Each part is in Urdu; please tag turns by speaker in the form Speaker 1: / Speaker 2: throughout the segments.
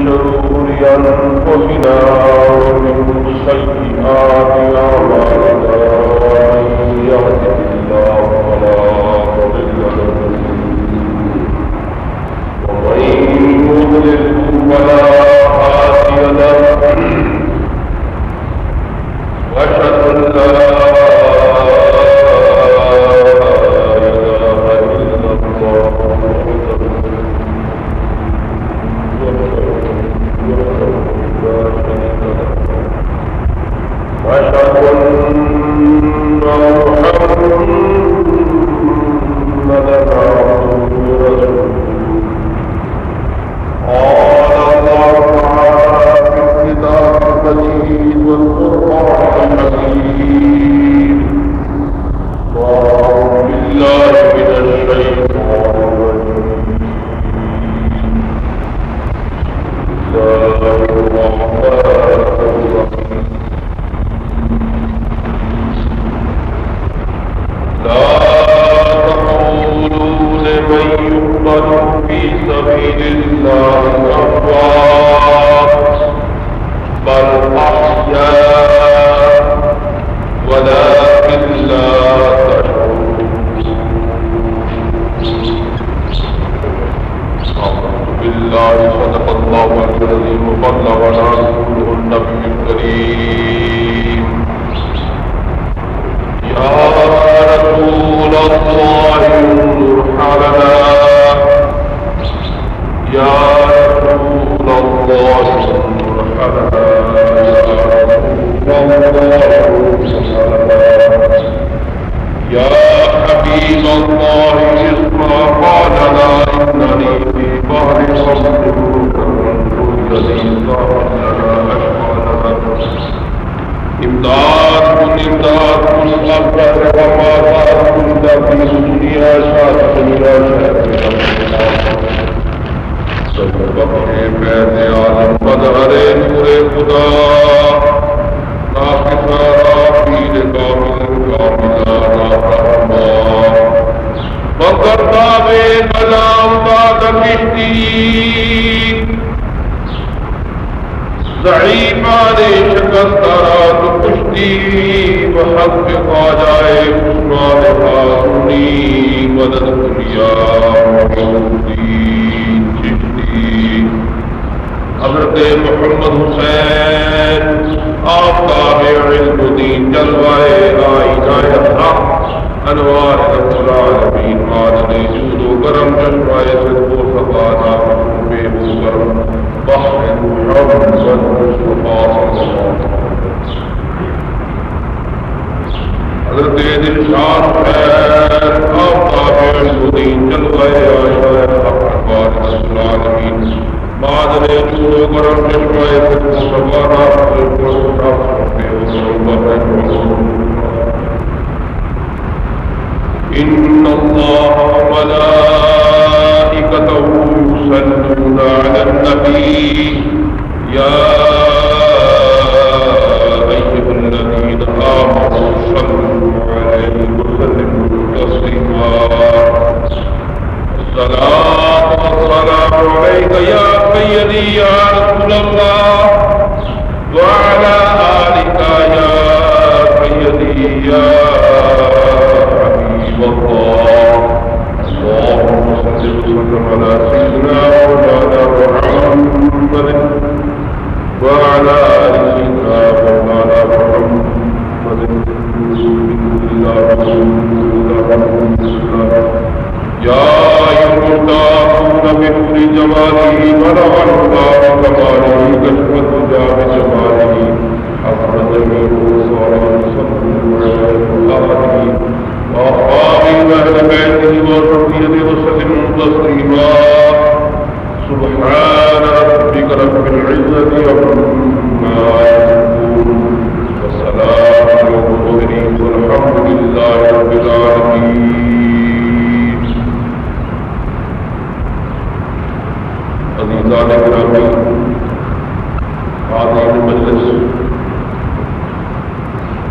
Speaker 1: شرور أنفسنا ومن سيئات أعمالنا من يهده الله فلا مضل له ومن يضلل فلا هادي له وأشهد أن لا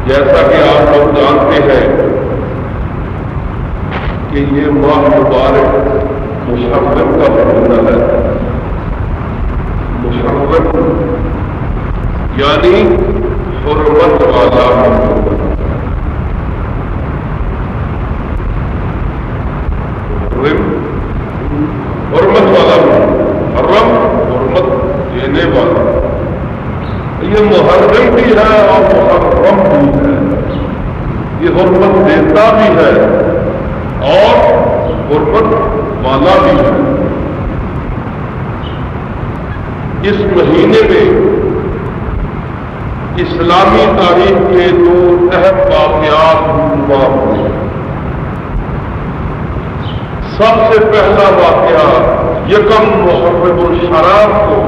Speaker 2: جیسا کہ آپ لوگ جانتے ہیں کہ یہ ماہ مبارک محرم کا مہینہ ہے. محرم
Speaker 1: یعنی حرمت والا حرمت والا محرم حرمت دینے والا. یہ محرم بھی ہے اور محرم بھی ہے. یہ حرمت دیتا بھی ہے اور حرمت والا بھی ہے. اس مہینے میں اسلامی تاریخ کے دو اہم واقعات رونما ہوئے. سب سے پہلا واقعہ یکم محرم الحرام کو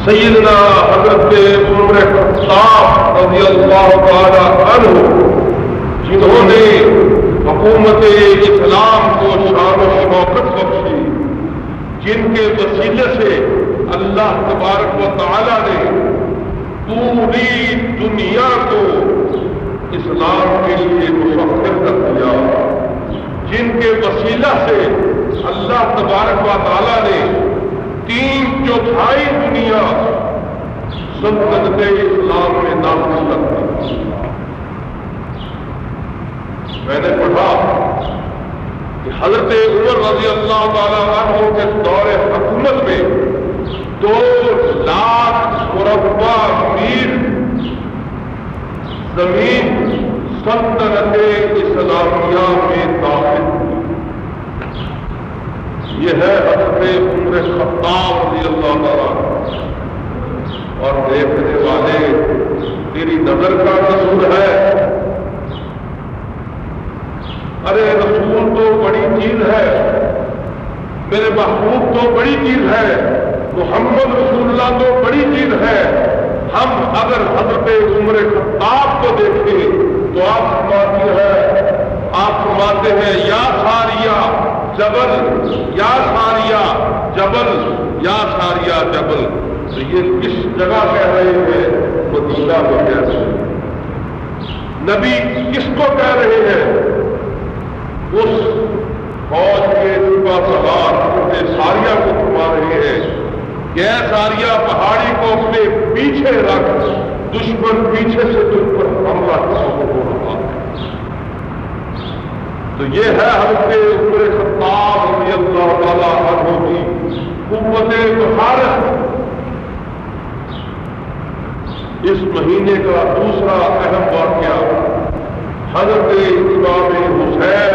Speaker 1: سیدنا حضرت عمر خطاب رضی اللہ تعالی عنہ جنہوں نے حکومت اسلام کو شان و شوکت بخشی، جن کے وسیلے سے اللہ تبارک و تعالی نے پوری دنیا کو اسلام کے لیے مسخر کر دیا، جن کے وسیلہ سے اللہ تبارک و تعالی نے 3/4 دنیا سلطنت اسلام میں نافذ کر دی. میں نے پڑھا کہ حضرت عمر رضی اللہ تعالیٰ عنہ کے دور حکومت میں 2 لاکھ مربع میل زمین سلطنت اسلامیہ میں داخل ہوئی. یہ ہے حضرت عمر خطاب رضی اللہ تعالیٰ عنہ. اور دیکھنے والے تیری نظر کا قصور ہے. ارے رسول تو بڑی چیز ہے، میرے محبوب تو بڑی چیز ہے، محمد رسول اللہ تو بڑی چیز ہے. ہم اگر حضرت عمر خطاب کو دیکھیں تو آپ فرماتے ہیں یا ساریہ جبل، یا ساریہ جبل، یا ساریہ جبل. تو یہ کس جگہ کہہ رہے ہیں؟ مدینہ میں کہہ رہے ہیں. نبی کس کو کہہ رہے ہیں؟ اس فوج کے صبح سوار ساریہ کو فرما رہے ہیں کہ اے ساریہ پہاڑی کو اپنے پیچھے رکھ، دشمن پیچھے سے تم پر حملہ ہو رہا ہے. تو یہ ہے حضرت عمر خطاب رضی اللہ تعالیٰ عنہ کی قوت بحارت. اس مہینے کا دوسرا اہم واقعہ حضرت امام حسین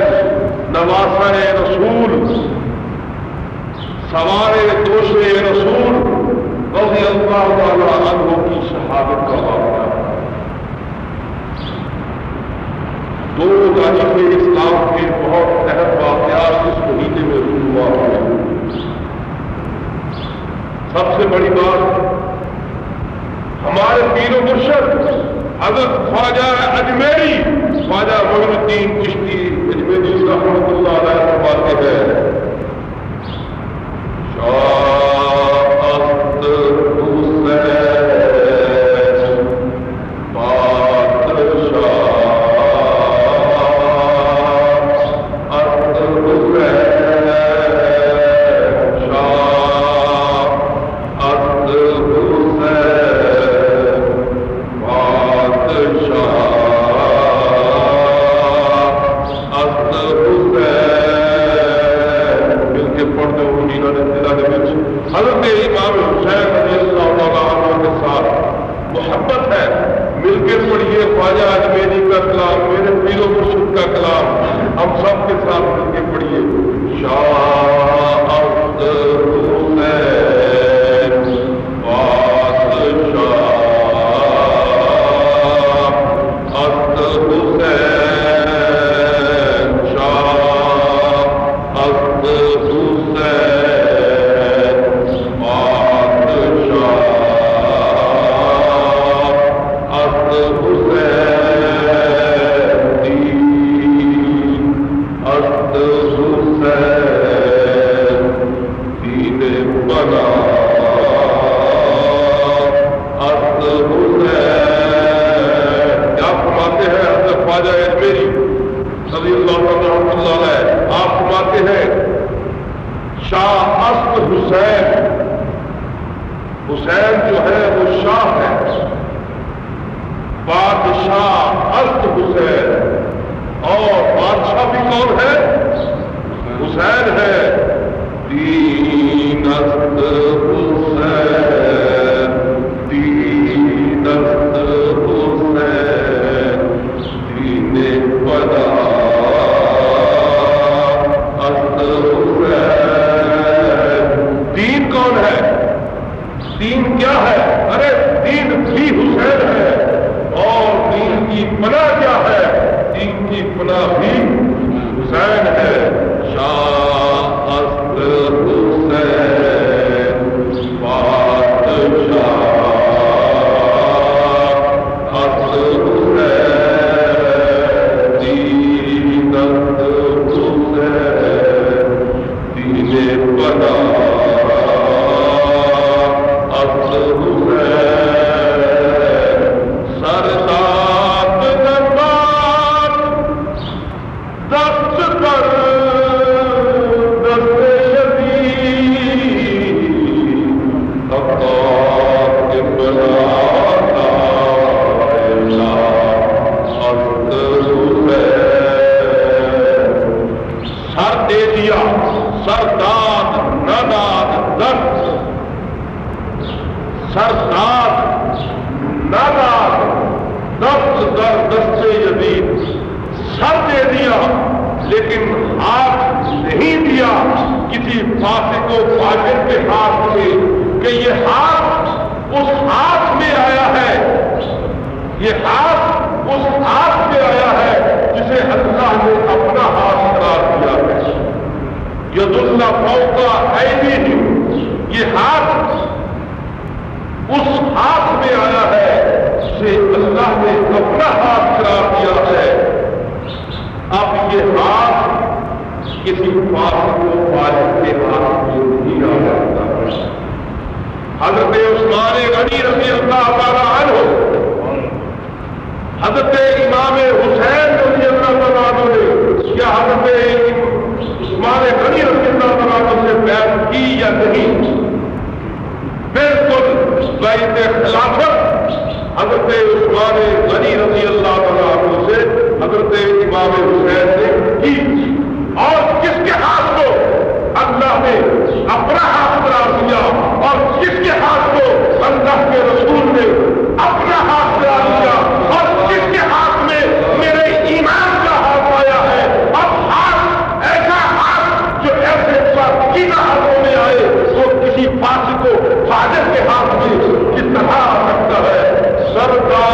Speaker 1: نواسہ رسول سوار دوش رسول رضی اللہ تعالیٰ عنہ کی شہادت کا واقعہ. 2 تاریخ اسلام کے بہت اہم واقعات اس مہینے میں رونما ہوئے. سب سے بڑی بات، ہمارے پیر و مرشد حضرت خواجہ اجمیری، خواجہ معین الدین چشتی اجمیری رحمۃ اللہ علیہ فرماتے ہیں حضرت امام حسین رضی اللہ تعالیٰ عنہ کے ساتھ محبت ہے. مل کے پڑھیے خواجہ اجمیری کا کلام، میرے پیر و مرشد کا کلام، ہم سب کے ساتھ مل کے پڑھیے. حسین جو ہے وہ شاہ ہے، بادشاہ ازد حسین، اور بادشاہ بھی کون ہے؟ حسین ہے۔ دین ازد حسین، دین ازد حسین، دین پدا ازد حسین۔ دین کون ہے؟ دین کیا ہے؟ ارے دین بھی حسین ہے، اور دین کی پناہ کیا ہے؟ دین کی پناہ بھی حسین ہے۔ شاہ ازد حسین، بادشاہ ازد حسین، دین ازد حسین، دین پناہ لیکن ہاتھ نہیں دیا کسی فاسق و فاجر کے ہاتھ میں، کہ یہ ہاتھ اس ہاتھ میں آیا ہے، یہ ہاتھ اس ہاتھ میں آیا ہے جسے اللہ نے اپنا ہاتھ قرار دیا ہے۔ ید اللہ فوق ایدیہم، یہ ہاتھ اس ہاتھ میں آیا ہے جسے اللہ نے اپنا ہاتھ قرار دیا ہے۔ اب یہ ہاتھ کسی فاسق و فاجر کے ہاتھ میں نہیں آ جاتا۔ حضرت عثمان غنی رضی اللہ تعالیٰ عنہ، حضرت امام حسین رضی اللہ تعالیٰ عنہ نے کیا حضرت عثمان غنی رضی اللہ تعالیٰ عنہ سے بیعت کی یا نہیں؟ بالکل بیعت خلافت حضرت عثمان غنی رضی اللہ تعالیٰ عنہ سے حضرت امام حسین نے کی، اور کس کے ہاتھ کو اللہ نے اپنا ہاتھ قرار دیا، اور کس کے ہاتھ کو اللہ کے رسول نے اپنا ہاتھ قرار دیا، اور کس کے ہاتھ میں میرے ایمان کا ہاتھ آیا ہے۔ اب ہاتھ ایسا ہاتھ جو ایسے پاکیزہ ہاتھوں میں آئے، وہ کسی فاسق و فاجر کے ہاتھ میں کس طرح آ سکتا ہے؟ سردار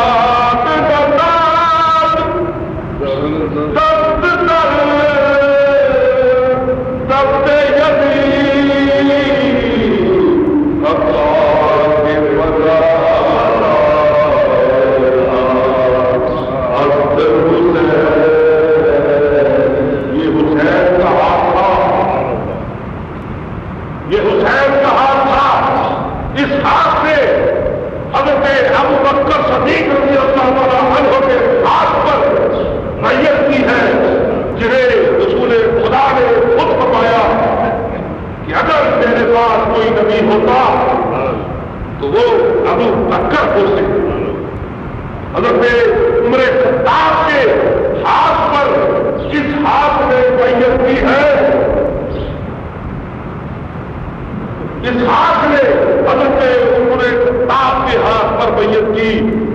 Speaker 1: کوئی نبی ہوتا تو وہ ابو بکر ہوتے۔ حضرت عمر خطاب کے ہاتھ پر جس ہاتھ نے بیعت کی ہے، اس ہاتھ نے حضرت عمر خطاب کے ہاتھ پر بیعت کی۔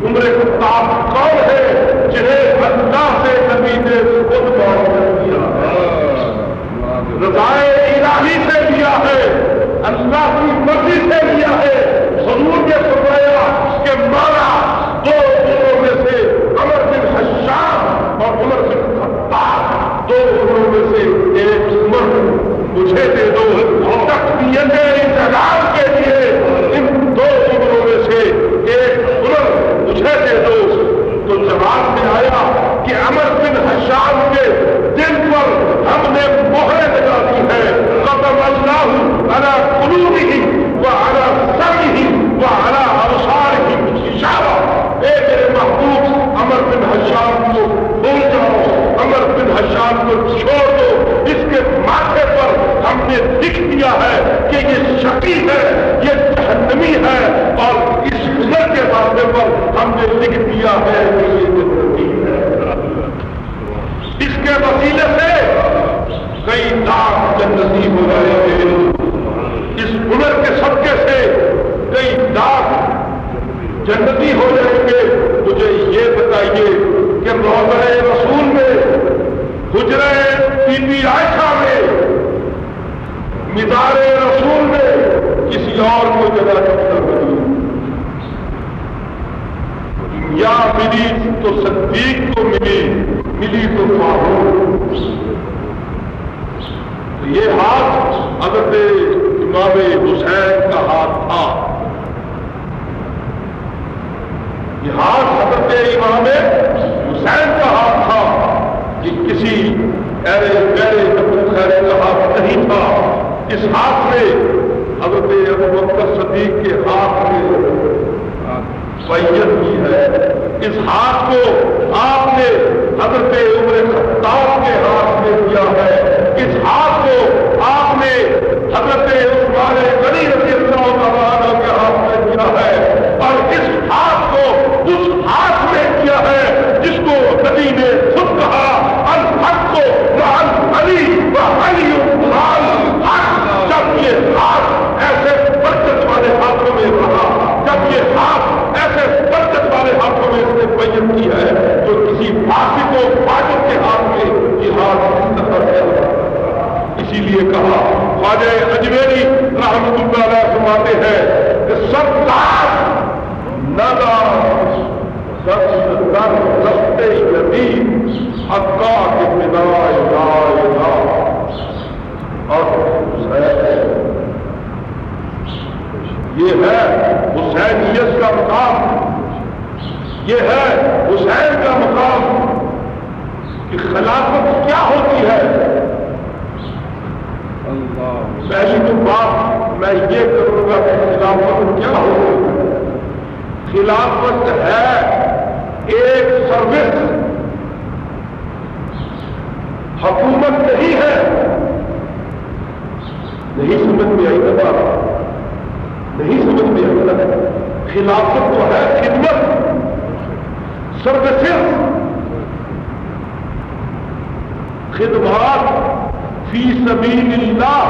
Speaker 1: عمر خطاب کون ہے؟ جنہیں اللہ سے نبی نے خود معاہدہ کیا، رضائے الہی سے لیا ہے، اللہ کی مرضی سے لیا ہے۔ حضور نے فرمایا کہ مانا دو عمروں میں سے عمر بن حشام اور عمر بن خطاب، دو عمروں میں سے ایک عمر مجھے دے دو، تقویت انتظام کے لیے ان دو عمروں میں سے ایک عمر مجھے دے دو۔ تو جواب میں آیا کہ عمر بن حشام کے دل پر ہم نے مہر لگا دی ہے، ختم اللہ علی قلوبہم وعلی سمعہم وعلی ابصارہم غشاوہ۔ اے میرے محبوب، عمر بن حشام کو بھول جاؤ، عمر بن حشام کو چھوڑ دو، اس کے ماتھے پر ہم نے لکھ دیا ہے کہ یہ شقی ہے، یہ جہنمی ہے، نے لکھ دیا ہے کہ یہ جنتی ہے. اس کے وسیلے سے کئی لاکھ جنتی ہو جائیں گے. اس ہنر کے صدقے سے کئی لاکھ جنتی ہو جائیں گے. مجھے یہ بتائیے کہ روضہ رسول میں، حجرہ بی بی عائشہ میں، مزار رسول میں کسی اور کو جگہ کتنا ملی؟ یا ملی تو صدیق کو ملی تو فاروق. یہ ہاتھ حضرت امام حسین کا ہاتھ تھا. یہ ہاتھ حضرت امام حسین کا ہاتھ تھا. یہ کسی غیر تبوک خیر کا ہاتھ نہیں تھا. اس ہاتھ میں حضرت ابوبکر صدیق کے ہاتھ میں بیعت کی ہے. اس ہاتھ کو آپ نے حضرت عمر خطاب کے ہاتھ میں دیا ہے. اس ہاتھ کو آپ نے حضرت عثمان غنی رضی اللہ تعالیٰ کے ہاتھ میں دیا ہے. اور اس ہاتھ کو اس ہاتھ میں دیا ہے جس کو نبی نے خود کہا الحق کو علی و علی الحق. جب یہ ہاتھ ایسے برکت والے ہاتھوں میں رہا، جب یہ ہاتھ ایسے برکت والے ہاتھوں میں اس نے بیعت کی ہے، تو کسی فاسق و فاجر کے ہاتھ میں یہ ہاتھ کس طرح ہے؟ اسی لیے کہا خواجہ اجمیری رحمۃ اللہ علیہ فرماتے ہیں کہ سب کار ندا رستے یدید حقا کے بنا لا اور یہ ہے حسینیت کا مقام. یہ ہے حسین کا مقام کہ خلافت کیا ہوتی ہے. پہلی تو بات میں یہ کروں گا کہ خلافت کیا ہوتی ہے. خلافت ہے ایک سروس، حکومت نہیں ہے. نہیں سمجھ میں آئی نا بات؟ نہیں سمجھ میں آئی نا؟ خلافت تو ہے خدمت، سروسز، خدمات فی سبیل اللہ.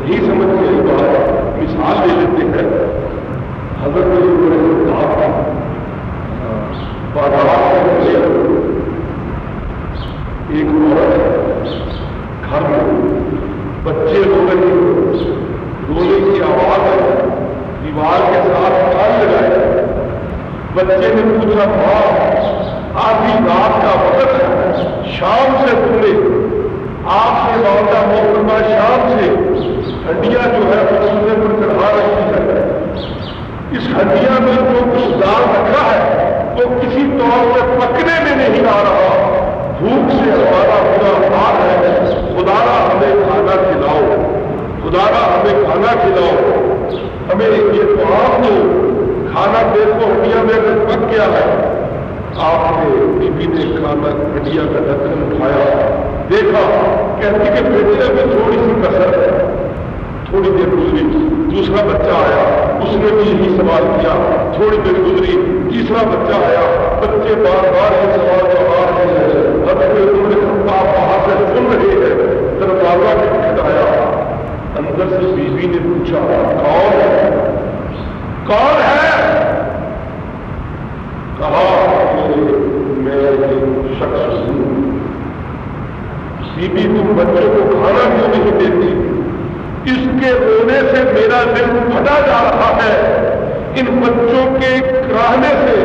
Speaker 1: نہیں سمجھ میں آئی بات؟ مثال لے لیتے ہیں. حضرت ایک عورت گھر میں بچے رو رہے، رونے کی آواز ہے، دیوار کے ساتھ کان لگائے. بچے نے پوچھا ماں آدھی رات کا وقت ہے، شام سے پورے آپ نے موقع محترمہ شام سے ہڈیاں جو ہے وہ چولہے پر چڑھا رکھی ہے. اس ہڈیاں میں جو کچھ دال رکھا ہے وہ کسی طور پہ پکنے میں نہیں آ رہا. بھوک سے ہمارا برا حال ہے. خدارا ہمیں کھانا کھلاؤ، خدارا ہمیں کھانا کھلاؤ. ہمیں یہ تو آپ نے کھانا دیکھو ہڈیاں میں پک گیا ہے. آپ نے بی بی نے کھانا ہڈیاں کا ڈھکن اٹھایا، دیکھا، کہتی کہ بیٹے میں تھوڑی سی کسر ہے. تھوڑی دیر گزری، دوسرا بچہ آیا، اس نے بھی یہی سوال کیا. تھوڑی دیر گزری، تیسرا بچہ آیا، بچے بار بار یہ سوال جواب دے رہے ہیں. آپ وہاں سے سن رہے ہیں. دروازہ بھی کھٹایا. اندر سے بیوی نے پوچھا کون ہے؟ کون ہے؟ کہا میں ایک شخص ہوں. بیوی تم بچوں کو کھانا کیوں نہیں دیتی؟ اس کے رونے سے میرا دل پھٹا جا رہا ہے. ان بچوں کے کراہنے سے،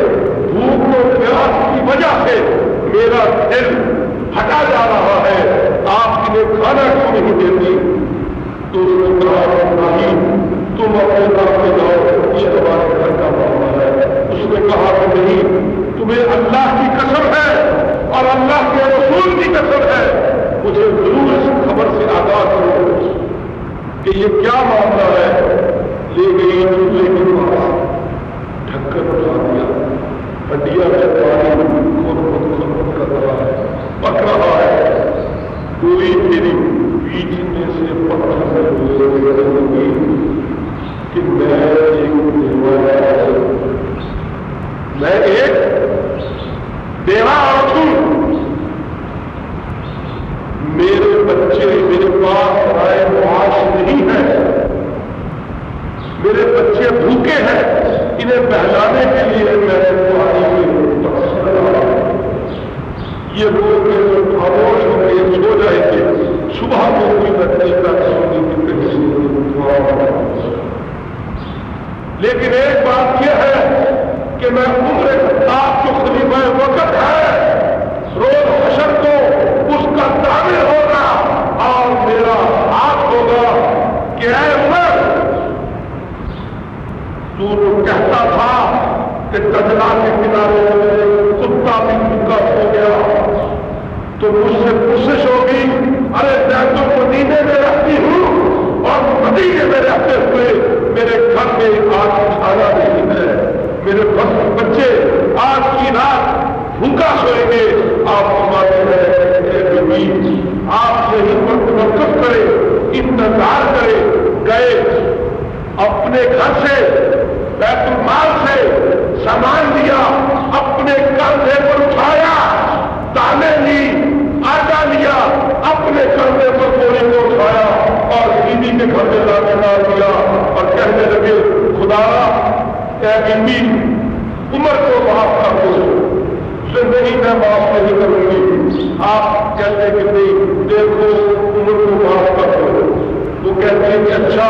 Speaker 1: بھوک و پیاس کی وجہ سے میرا دل پھٹا جا رہا ہے. آپ انہیں کھانا کیوں نہیں دیتی؟ تو اس نے کہا نہیں، تم اپنے گھر میں جاؤ، یہ ہمارے گھر کا معاملہ ہے. اس نے کہا کہ نہیں، تمہیں اللہ کی قسم ہے اور اللہ کے رسول کی قسم ہے، مجھے ضرور اس خبر سے آگاہ کرو کہ یہ کیا معاملہ ہے. لے گئی چولہے کے پاس، ڈھکن اٹھا دیا، ہڈیاں میں پانی خود کر رہا ہے، پک رہا ہے. کوئی میری بیچ میں سے پتھر کہ میں ایک بچے میرے پاس رائے معاش نہیں ہے، میرے بچے بھوکے ہیں، انہیں بہلانے کے لیے میں نے تمہاری یہ لوگ خاموش ہو کے سو جائیں گے، صبح کو کوئی بچے کا سونے کی لیکن ایک بات یہ ہے کہ میں عمر خطاب جو خلیفہ وقت ہے، روز حشر کو اس کا تعمیر ہوگا اور میرا ہاتھ ہوگا کہ اے عمر، تو کہتا تھا کہ دجلہ کے کنارے کتا بھی بھوکا ہو گیا تو مجھ سے کوشش ہوگی، ارے میں تو مدینے میں رہتی ہوں اور مدینے میں رہتے ہوئے میرے گھر میں آج کھانا نہیں ہے، میرے بچے آج کی رات بھوکا سوئیں گے، آپ ہمارے ہیں آپ یہی وقت کرے، انتظار کرے، گئے اپنے گھر سے بیت المال سے سامان لیا، اپنے کندھے پر اٹھایا، دانے لی، آٹا لیا، اپنے کندھے پر گولی کو اٹھایا اور بیوی کے گھر میں لانے ڈال دیا اور کہنے لگے خدا اے بیوی عمر کو معاف کر دو، زندگی میں معاف نہیں کروں گی۔ آپ کہتے کہ نہیں دیکھو عمر کو معاف کر دو، وہ کہتے ہیں کہ اچھا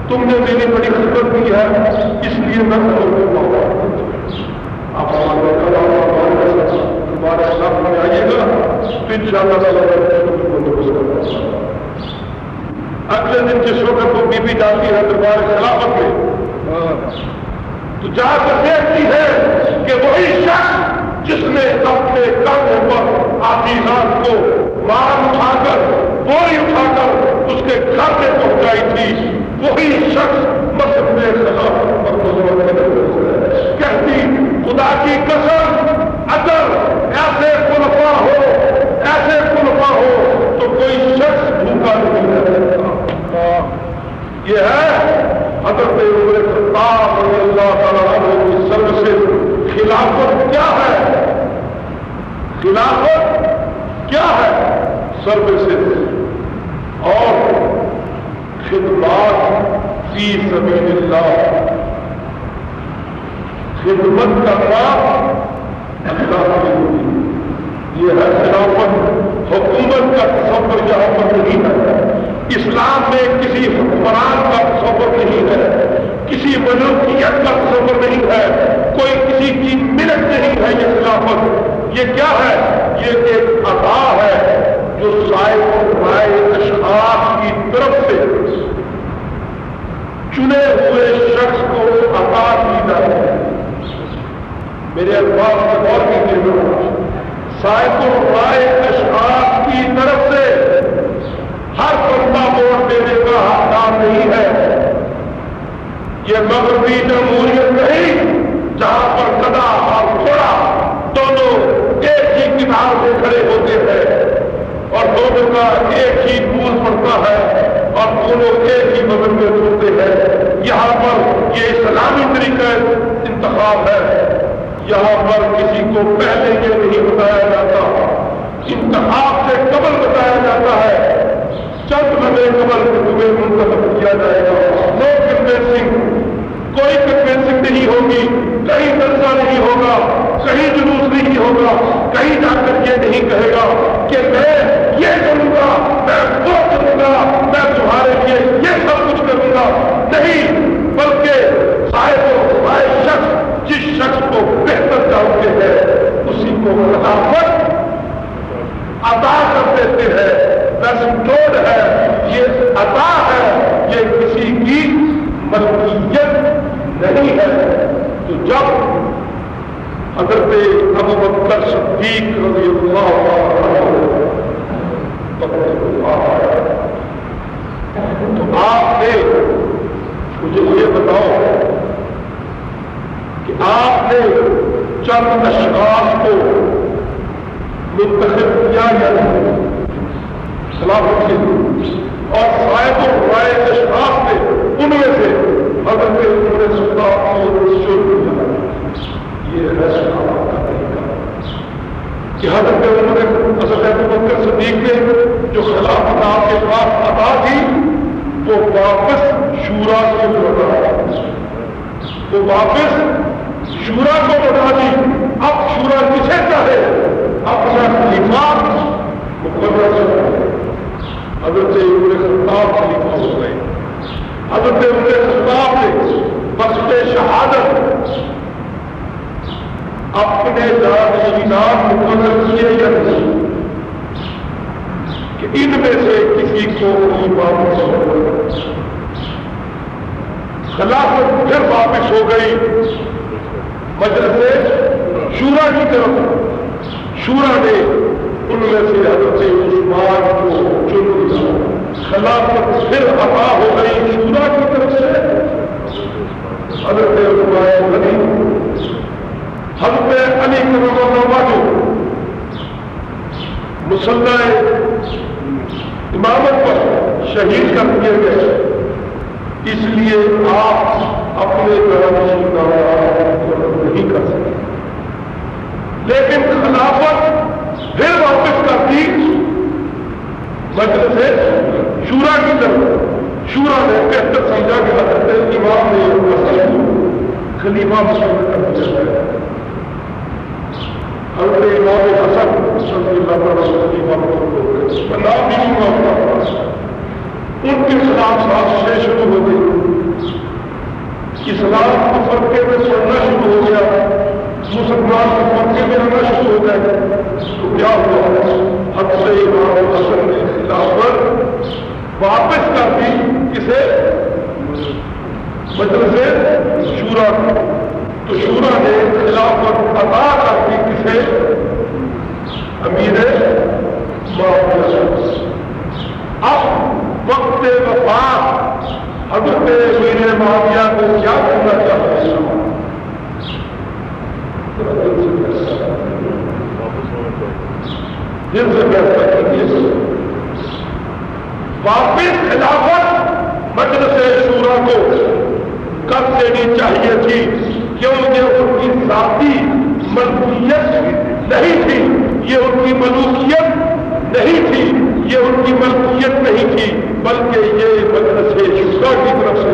Speaker 1: تم نے میری بڑی خدمت کی ہے اس لیے میں آپ ہمارے ساتھ میں آئیے گا تو انشاءاللہ اگلے دن جس وقت کو بی بی جاتی ہے دربار خلافت میں تو جا کر دیکھتی ہے کہ وہی شخص جس نے اپنے کندھے پر آدھی رات کو مار اٹھا کر بوری اٹھا کر اس کے گھر میں پہنچائی تھی، وہی شخص مسجد میں خلافت پر کہتی خدا کی قسم اگر ایسے خلفاء ہو تو کوئی شخص بھوکا نہیں رہتا۔ یہ ہے حضرت عمر خطاب رضی اللہ تعالیٰ عنہ کی سب سے خلافت کیا ہے؟ خلافت کیا ہے؟ سروسز اور خدمات فی سبیل اللہ، خدمت کرنا اللہ کے لیے، یہ ہے خلافت۔ حکومت کا تصور یہاں پر نہیں ہے، اسلام میں کسی حکمران کا تصور نہیں ہے، کسی ملوکیت کا تصور نہیں ہے، کوئی کسی کی ملت نہیں ہے۔ یہ خلافت یہ کیا ہے؟ یہ ایک عطا ہے جو صاحب رائے اشخاص کی طرف سے چنے ہوئے شخص کو عطا کی جاتی ہے۔ میرے الفاظ سے غور کیجیے، صاحب رائے اشخاص کی طرف سے ہر بندہ ووٹ دینے کا حقدار نہیں ہے۔ یہ مغربی جمہوریت نہیں جہاں پر گدھا اور گھوڑا دونوں ایک ہی کتاب سے کھڑے ہوتے ہیں اور دونوں کا ایک ہی پھول پڑتا ہے اور دونوں ایک ہی بغل میں ڈوبتے ہیں۔ یہاں پر یہ اسلامی طریقہ انتخاب ہے، یہاں پر کسی کو پہلے یہ نہیں بتایا جاتا، انتخاب سے قبل بتایا جاتا ہے، چند لمحے قبل تمہیں منتخب کیا جائے گا۔ نو کنوینسنگ، کوئی کنوینسنگ نہیں ہوگی، کہیں جلسہ نہیں ہوگا، کہیں جلوس نہیں ہوگا، کہیں جا کر یہ نہیں کہے گا کہ میں یہ کروں گا، میں وہ کروں گا، میں تمہارے لیے یہ سب کچھ کروں گا، نہیں، بلکہ صاحب رائے شخص جس شخص کو بہتر جانتے ہیں اسی کو خلافت عطا کر دیتے ہیں۔ ٹوڈ ہے، یہ عطا ہے، یہ کسی کی ملکیت نہیں ہے۔ تو جب حضرت ابوبکر صدیق رضی اللہ عنہ تو آپ نے مجھے یہ بتاؤ کہ آپ نے چند اشخاص کو منتخب کیا یا نہیں؟ خلافت کے اور صاحب رائے اشخاص نے ان میں سے حضرت عمر خطاب کو شروع کیا۔ یہ ہے خلافت کا طریقہ کہ حضرت ابو بکر صدیق نے جو خلافت آپ کے پاس عطا تھی وہ واپس شورا کو لوٹا، وہ واپس شورا کو لوٹا دی۔ اب شورا کسے چاہے اپنا خلیفہ مقرر کرے۔ حضرت عمر خطاب خلیفہ ہو گئے۔ حضرت عمر خطاب نے وقت شہادت اپنے جانشینان مقرر کیے یا نہیں کہ ان میں سے کسی کو واپس ہو، خلافت پھر واپس ہو گئی مجلس شورا کی طرف۔ شورا نے ان میں سے حضرت عثمان کو چن لیا، خلافت پھر عطا ہو گئی شورا کی طرف سے حضرت عثمان غنی۔ حضرت علی کرم اللہ جو مسلح امامت پر شہید کر دیے گئے، اس لیے آپ اپنے جانشینوں نہیں کر سکتے، لیکن خلافت پھر واپس کر دی مجلس شورا کی طرف۔ شورا نے بہتر سمجھا کہ حضرت امام نے خلیفہ مسلم کر دیا۔ حضرت امام حسن رضی اللہ عنہ خلیفہ نام بھی نہیں ہوا، ان کے خلاف سازشیں شروع ہو گئی، اسلام کو فرقے میں سڑنا شروع ہو گیا، مسلمان کو فرقے میں رہنا شروع ہو گئے۔ تو کیا ہوا؟ حضرت امام حسن نے خلافت واپس کر دی کسے؟ مجلس شورا کو۔ تو شورا نے خلافت عطا کر دی کسے؟ امیر معاویہ۔ اب وقت وفات حضرت امیر معاویہ کو کیا کرنا چاہتے ہیں؟ دل سے فیصلہ کیجیے، واپس خلافت مجلس شورا کو کر دینی چاہیے تھی، کیونکہ ان کی ذاتی ملکیت نہیں تھی، یہ ان کی ملوکیت نہیں تھی، یہ ان کی ملکیت نہیں تھی، بلکہ یہ مجلس شورا کی طرف سے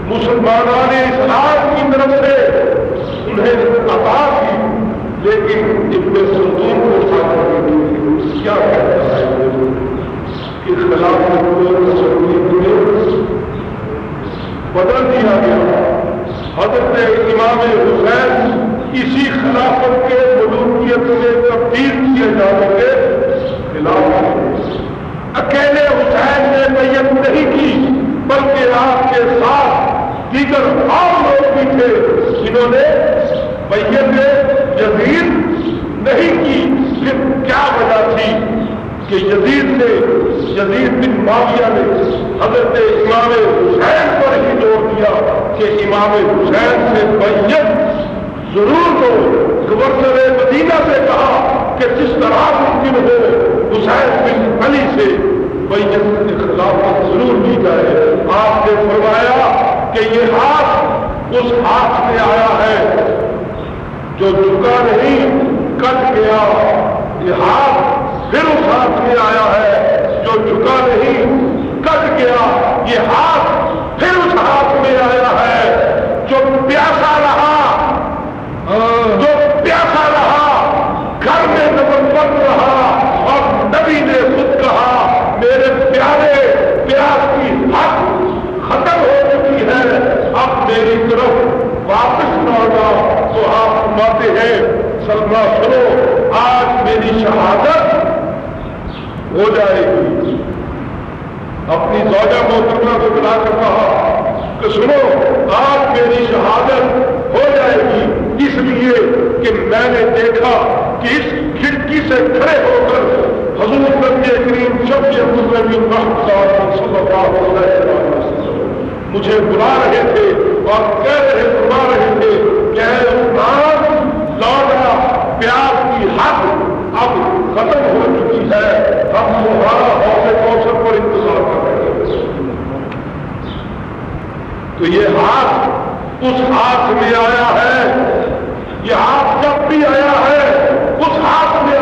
Speaker 1: مسلمانان اسلام کی طرف سے انہیں عطا تھی۔ لیکن ابن خلدون کو کیا کہتا ہے کہ خلافت کو بدل دیا گیا۔ حضرت امام حسین اسی خلافت کے ملوکیت میں تبدیل کیے جانے کے خلاف اکیلے حسین نے بیعت نہیں کی، بلکہ آپ کے ساتھ دیگر عام لوگ بھی تھے جنہوں نے بیعت یزید نہیں کی۔ پھر کیا وجہ تھی کہ یزید بن معاویہ نے حضرت امام حسین پر ہی زور دیا کہ امام حسین سے بیعت ضرور دو۔ گورنر مدینہ سے کہا کہ جس طرح ممکن ہو حسین بن علی سے بیعت کے خلاف ضرور دی جائے۔ آپ نے فرمایا کہ یہ ہاتھ اس ہاتھ میں آیا ہے جو جھکا نہیں، کٹ گیا۔ یہ ہاتھ پھر اس ہاتھ میں آیا ہے جو جھکا نہیں، کٹ گیا۔ یہ ہاتھ پھر اس ہاتھ میں آیا ہے جو پیاسا رہا، گھر میں نمبر رہا، اور نبی نے خود کہا میرے پیارے پیاس کی حد ختم ہو چکی ہے، اب میری طرف واپس لوٹا۔ تو آپ فرماتے ہیں سلمہ سنو، آج میری شہادت ہو جائے گی۔ اپنی زوجہ محترمہ کو بلا کر کہا کہ سنو، آج میری شہادت ہو جائے گی، اس لیے کہ میں نے دیکھا کہ اس کھڑکی سے کھڑے ہو کر حضور نبی کریم شفیع النبی صلی اللہ علیہ وسلم مجھے بلا رہے تھے اور فرما رہے تھے کہ اے عثمان، لوٹا، پیاس کی حد اب ختم ہو چکی ہے، ہم تمہارا حوض کوثر پر انتظار کر رہے ہیں۔ تو یہ ہاتھ اس ہاتھ میں آیا ہے، یہ ہاتھ جب بھی آیا ہے اس ہاتھ میں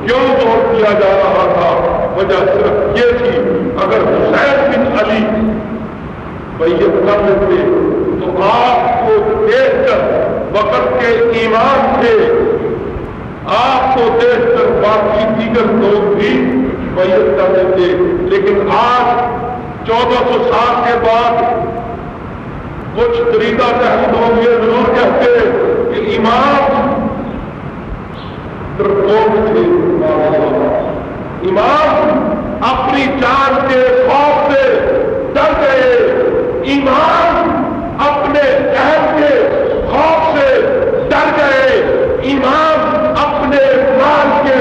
Speaker 1: کیوں زور دیا جا رہا تھا؟ وجہ صرف یہ تھی، اگر حسین بن علی بیعت کر لیتے تو آپ کو دیکھ کر وقت کے ایمان تھے، آپ کو دیکھ کر باقی دیگر لوگ بھی بیعت کر لیتے، لیکن آج 1400 سال کے بعد کچھ طریقہ تحت لوگ یہ ضرور کہتے کہ امام ڈرپوک تھے، امام اپنی جان کے خوف سے ڈر گئے، امام اپنے عہد کے خوف سے ڈر گئے، امام اپنے مال کے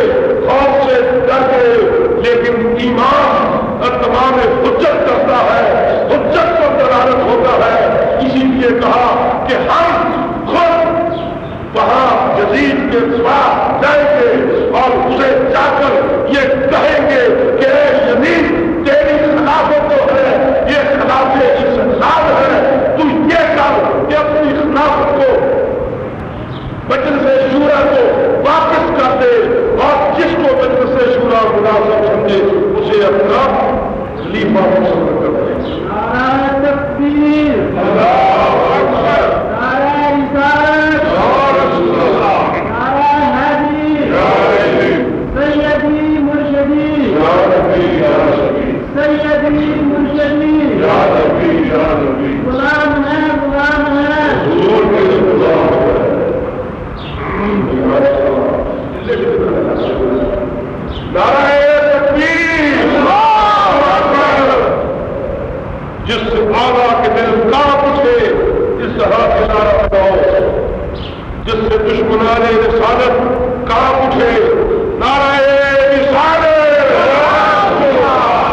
Speaker 1: خوف سے ڈر گئے، لیکن امام تمام حجت کرتا ہے، حجت پر دلالت ہوتا ہے، اسی لیے کہا کہ ہم خود وہاں یزید کے سوا جائیں گے اور اسے جا کر یہ کہیں گے کہ اے یزید تیری خلافت تو ہے، یہ خلافت استقلال ہے، تو یہ کر کہ اپنی خلافت کو مجلس شورا کو واپس کر دے، اور جس کو مجلس شورا مناسب سمجھے اسے اپنا خلیفہ مقرر کر دے۔
Speaker 3: نعرہ تکبیر،
Speaker 1: اللہ اکبر،
Speaker 3: نعرہ رسالت، نعرہ حیدری، سیدی مرشدی، سیدی مرشدی، غلام ہے، غلام ہے،
Speaker 1: نعرہ تکبیر، اللہ اکبر، جس آقا کے دل کانپ اٹھے اس طرح سے نعرہ لگاؤ، جس سے دشمنان رسالت کانپ اٹھے، نعرہ رسالت،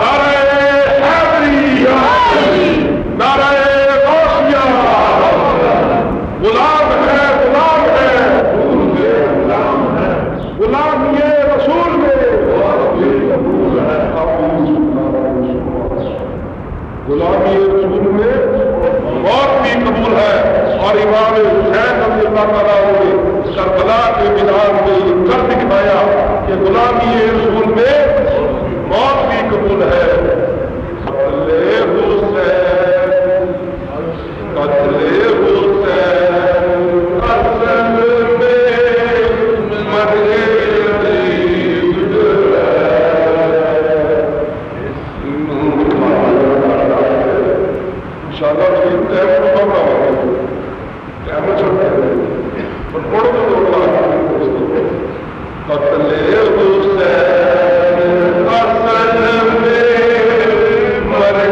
Speaker 1: نعرہ حیدری، نعرہ غوثیہ، غلام ہے، غلام ہے، غلام یہ رسول میں، غلامی رسول میں موت بھی قبول ہے، اور امام حسین رضی اللہ تعالیٰ نے کربلا کے میدان میں یہ کر دکھایا کہ غلامی رسول میں موت بھی قبول ہے۔ قتل حسین، قتل حسین، اصل میں مرے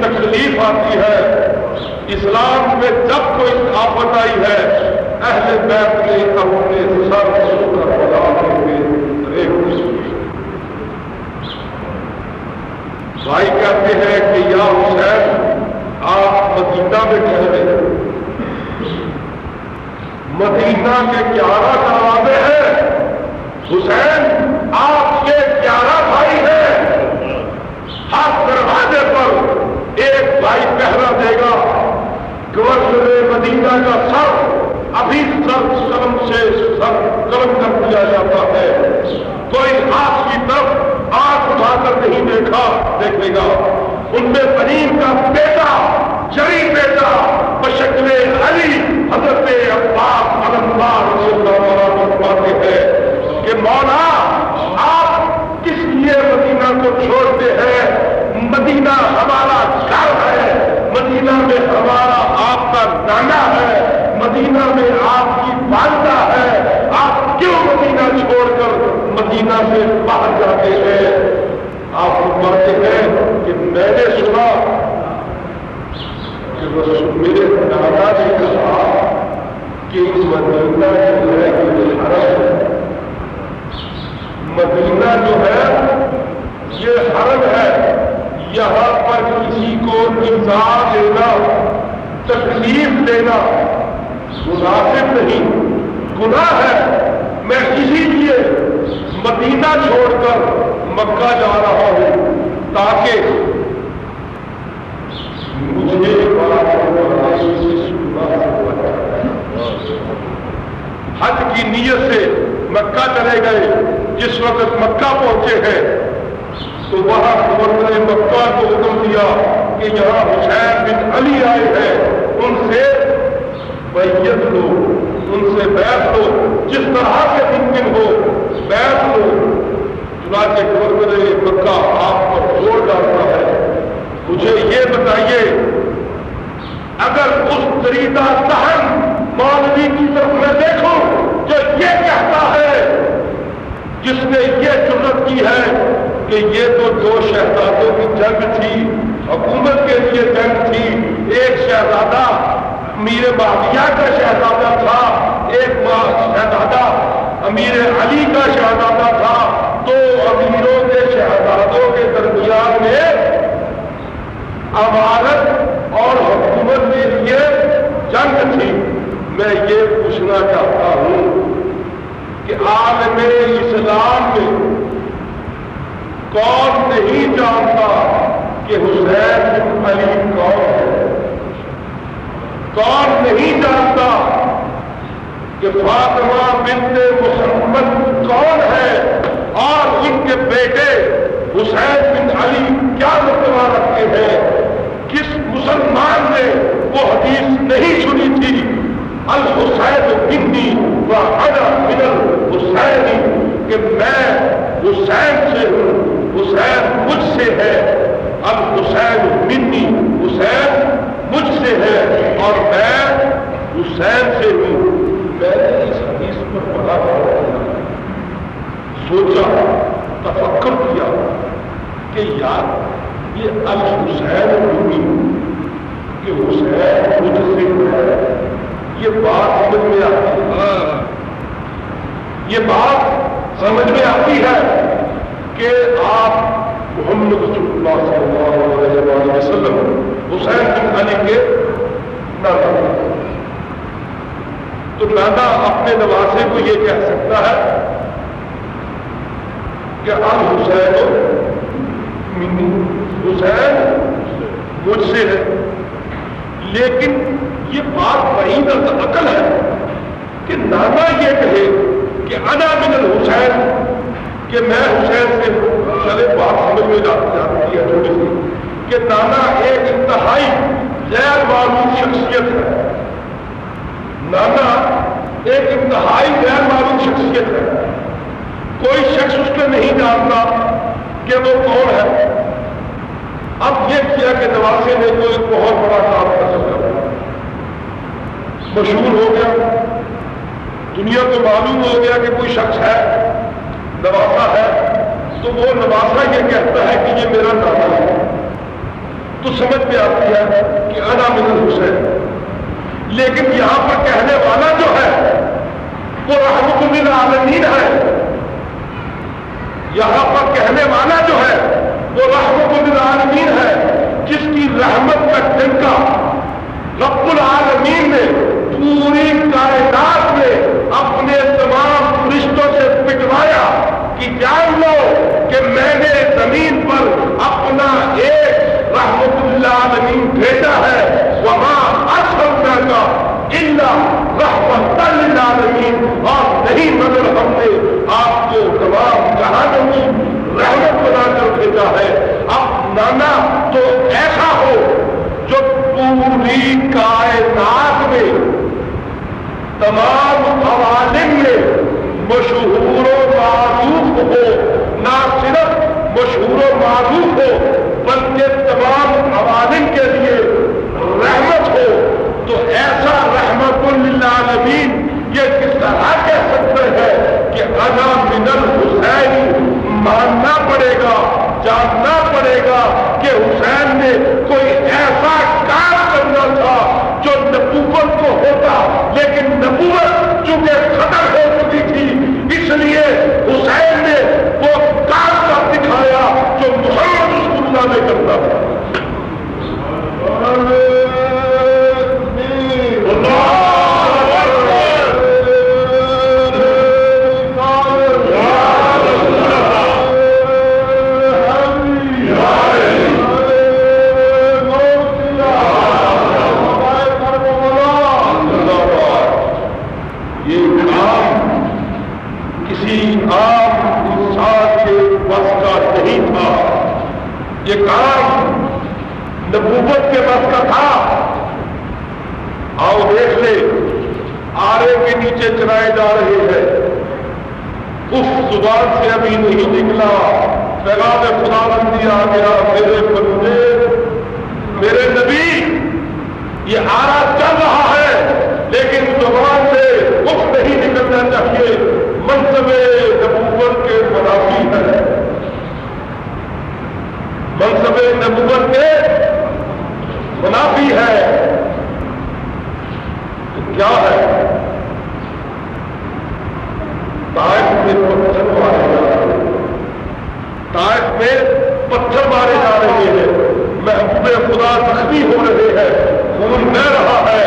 Speaker 1: تکلیف آتی ہے، اسلام میں جب کوئی آفت آئی ہے، اہل بیت نے اپنے سر کربلا میں بھائی کہتے ہیں کہ یا حسین آپ مدینہ میں ٹھہرے، مدینہ کے 11 دروازے ہیں، حسین آپ کے 11 بھائی ہیں، ہر دروازے پر ایک بھائی پہرا دے گا، گورنر مدینہ کا سر ابھی سر قلم سے سر قلم کر دیا جاتا ہے، کوئی ہاتھ کی طرف آنکھ اٹھا کر نہیں دیکھے گا، ان میں بنین کا بیٹا جری بیٹا بشکل علی حضرت عباس علمدار رضی اللہ عنہ فرماتے ہیں کہ مولا آپ کس لیے مدینہ کو چھوڑتے ہیں؟ مدینہ ہمارا گھر ہے، مدینہ میں ہمارا آپ کا نانا ہے، مدینہ میں آپ کی والدہ ہے، آپ کیوں مدینہ چھوڑ کر مدینہ سے باہر جاتے ہیں؟ آپ فرماتے ہیں کہ میں نے سنا کہ میرے دادا نے کہا کہ مدینہ جو ہے یہ حرم ہے، مدینہ جو ہے یہ حرم ہے، یہاں پر کسی کو ایذا دینا، تکلیف دینا مناسب نہیں، گناہ ہے۔ میں اسی لیے مدینہ چھوڑ کر مکہ جا رہا ہوں تاکہ مجھے حج کی نیت سے مکہ چلے گئے۔ جس وقت مکہ پہنچے ہیں تو وہاں گورنر مکہ کو حکم دیا کہ یہاں حسین بن علی آئے ہیں، ان سے بیعت لو، ان سے بیعت لو، جس طرح سے ممکن ہو بیعت لو۔ چنانچہ گورنر مکہ آپ پر زور ڈالتا ہے، مجھے یہ بتائیے اگر اس دریدہ ذہن مولوی کی طرف میں دیکھوں جو یہ کہتا ہے، جس نے یہ جرأت کی ہے کہ یہ تو دو شہزادوں کی جنگ تھی، حکومت کے لیے جنگ تھی، ایک شہزادہ امیر معاویہ کا شہزادہ تھا، ایک شہزادہ امیر علی کا شہزادہ تھا، دو امیروں کے شہزادوں کے درمیان میں امارت اور حکومت کے لیے جنگ تھی۔ میں یہ پوچھنا چاہتا ہوں کہ عالم اسلام میں کون نہیں جانتا کہ حسین بن علی کون ہے؟ کون نہیں جانتا کہ فاطمہ بنت محمد کون ہے اور ان کے بیٹے حسین بن علی کیا مرتبہ رکھتے ہیں؟ کس مسلمان نے وہ حدیث نہیں سنی تھی الحسین منی وانا من الحسین، کہ میں حسین سے ہوں، حسین مجھ سے ہے، الحسین منی، حسین مجھ سے ہے اور میں حسین سے ہوں۔ میں نے اس حدیث پر پڑھا، سوچا، تفکر کیا کہ یار یہ الحسین منی کہ حسین مجھ سے ہے، یہ بات سمجھ میں آتی ہے، یہ بات سمجھ میں آتی ہے کہ آپ محمد رسول اللہ صلی اللہ علیہ وسلم حسین بن علی کے نانا، تو نانا اپنے نواسے کو یہ کہہ سکتا ہے کہ الحسین منی، حسین مجھ سے ہے، لیکن یہ بات بعید العقل ہے کہ نانا یہ کہے کہ انا من الحسین، کہ میں حسین سے چلے بات سمجھ میں جاتی ہے تھوڑی سی کہ نانا ایک انتہائی غیر معلوم شخصیت ہے، نانا ایک انتہائی غیر معلوم شخصیت ہے، کوئی شخص اس کو نہیں جانتا کہ وہ کون ہے۔ اب یہ کیا کہ نواسے نے کوئی بہت بڑا کام کر سکتا، مشہور ہو گیا، دنیا کو معلوم ہو گیا کہ کوئی شخص ہے، نواسا ہے، تو وہ نواسا یہ کہتا ہے کہ یہ میرا نانا ہے، تو سمجھ میں آتی ہے کہ انا من الحسین۔ لیکن یہاں پر کہنے والا جو ہے وہ رحمت للعالمین ہے، یہاں پر کہنے والا جو ہے وہ رحمت للعالمین ہے، جس کی رحمت کا ٹنکا رب العالمین نے پوری کائنات میں اپنے تمام فرشتوں سے پٹوایا کہ جان لو کہ میں نے زمین پر اپنا ایک رحمت للعالمین بھیجا ہے، وما ارسلناک الا رحمت للعالمین، اور نہیں مگر ہم نے آپ کو تمام جہانوں کی رحمت بنا کر بھیجا ہے۔ اب نانا تو ایسا ہو جو پوری کائنات میں تمام عوالم میں مشہور و معروف ہو، نہ صرف مشہور و معروف ہو بلکہ تمام عوالم کے لیے رحمت ہو، تو ایسا رحمت للعالمین یہ کس طرح کہہ سکتے ہیں کہ انا من الحسین؟ ماننا پڑے گا، جاننا پڑے گا کہ حسین نے کوئی ایسا کام کرنا تھا جو نبوت کو ہوتا، لیکن نبوت کے بس کا تھا؟ آؤ دیکھ لے، آرے کے نیچے چلائے جا رہے ہیں، اس زبان سے ابھی نہیں نکلا پیغام خداوندی آ گیا، میرے بندے میرے نبی یہ آرا چل رہا ہے لیکن زبان سے کچھ نہیں نکلنا چاہیے، منصب نبوت کے منافی ہے، منصب نبوت کے منافی ہے۔ تو کیا ہے؟ طائف میں پتھر مارے جا رہے ہیں، طائف میں پتھر مارے جا رہے ہیں، محبوب خدا زخمی ہو رہے ہیں، خون بہ رہا ہے،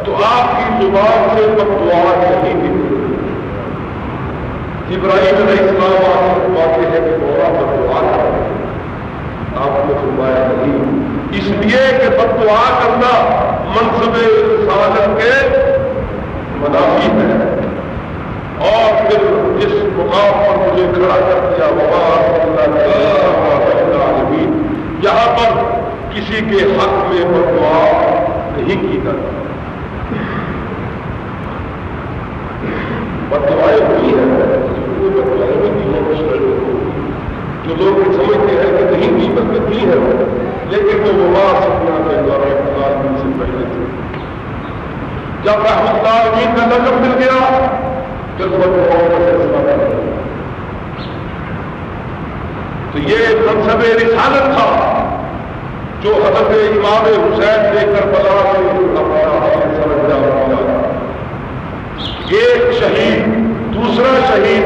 Speaker 1: تو آپ کی زبان سے بددعا نہیں نکلی۔ ابراہیم علیہ السلام آپ کو فرماتے ہیں کہ مولا بددعا کریں، آپ نے فرمایا نہیں، اس لیے کہ بددعا کرنا منصب رسالت کے منافی ہے۔ اور پھر جس مقام پر مجھے کھڑا کر دیا عالمین، یہاں پر کسی کے حق میں بددعا نہیں کی جاتی، بددعائیں ہوئی ہیں، جو لوگ سمجھتے ہیں کہ نہیں کی بدت کی ہے، لیکن تو وہ سپنا کے دوارا سے پہلے تھے۔ جب رحمت العالمین کا لقب مل گیا پھر بددعاؤں کا سلسلہ کر دیا۔ تو یہ منصب رسالت تھا جو حضرت امام حسین نے کربلا میں اپنا سمجھ جا۔ ایک شہید، دوسرا شہید،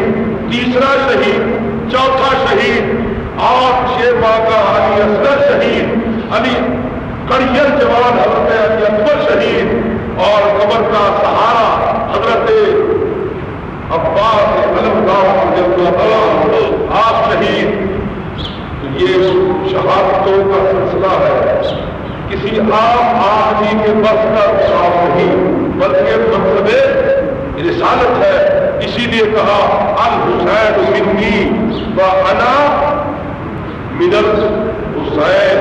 Speaker 1: تیسرا شہید، چوتھا شہید، اور 6 ماہ کا علی اصغر شہید، علی کڑیل جوان حضرت علی اکبر شہید، اور قبر کا سہارا حضرت عباس علمدار آپ شہید۔ تو یہ شہادتوں کا سلسلہ ہے، کسی عام آدمی کے بس کا کام نہیں بلکہ منصب رسالت ہے۔ اسی لیے کہا الحسین منی وانا من الحسین،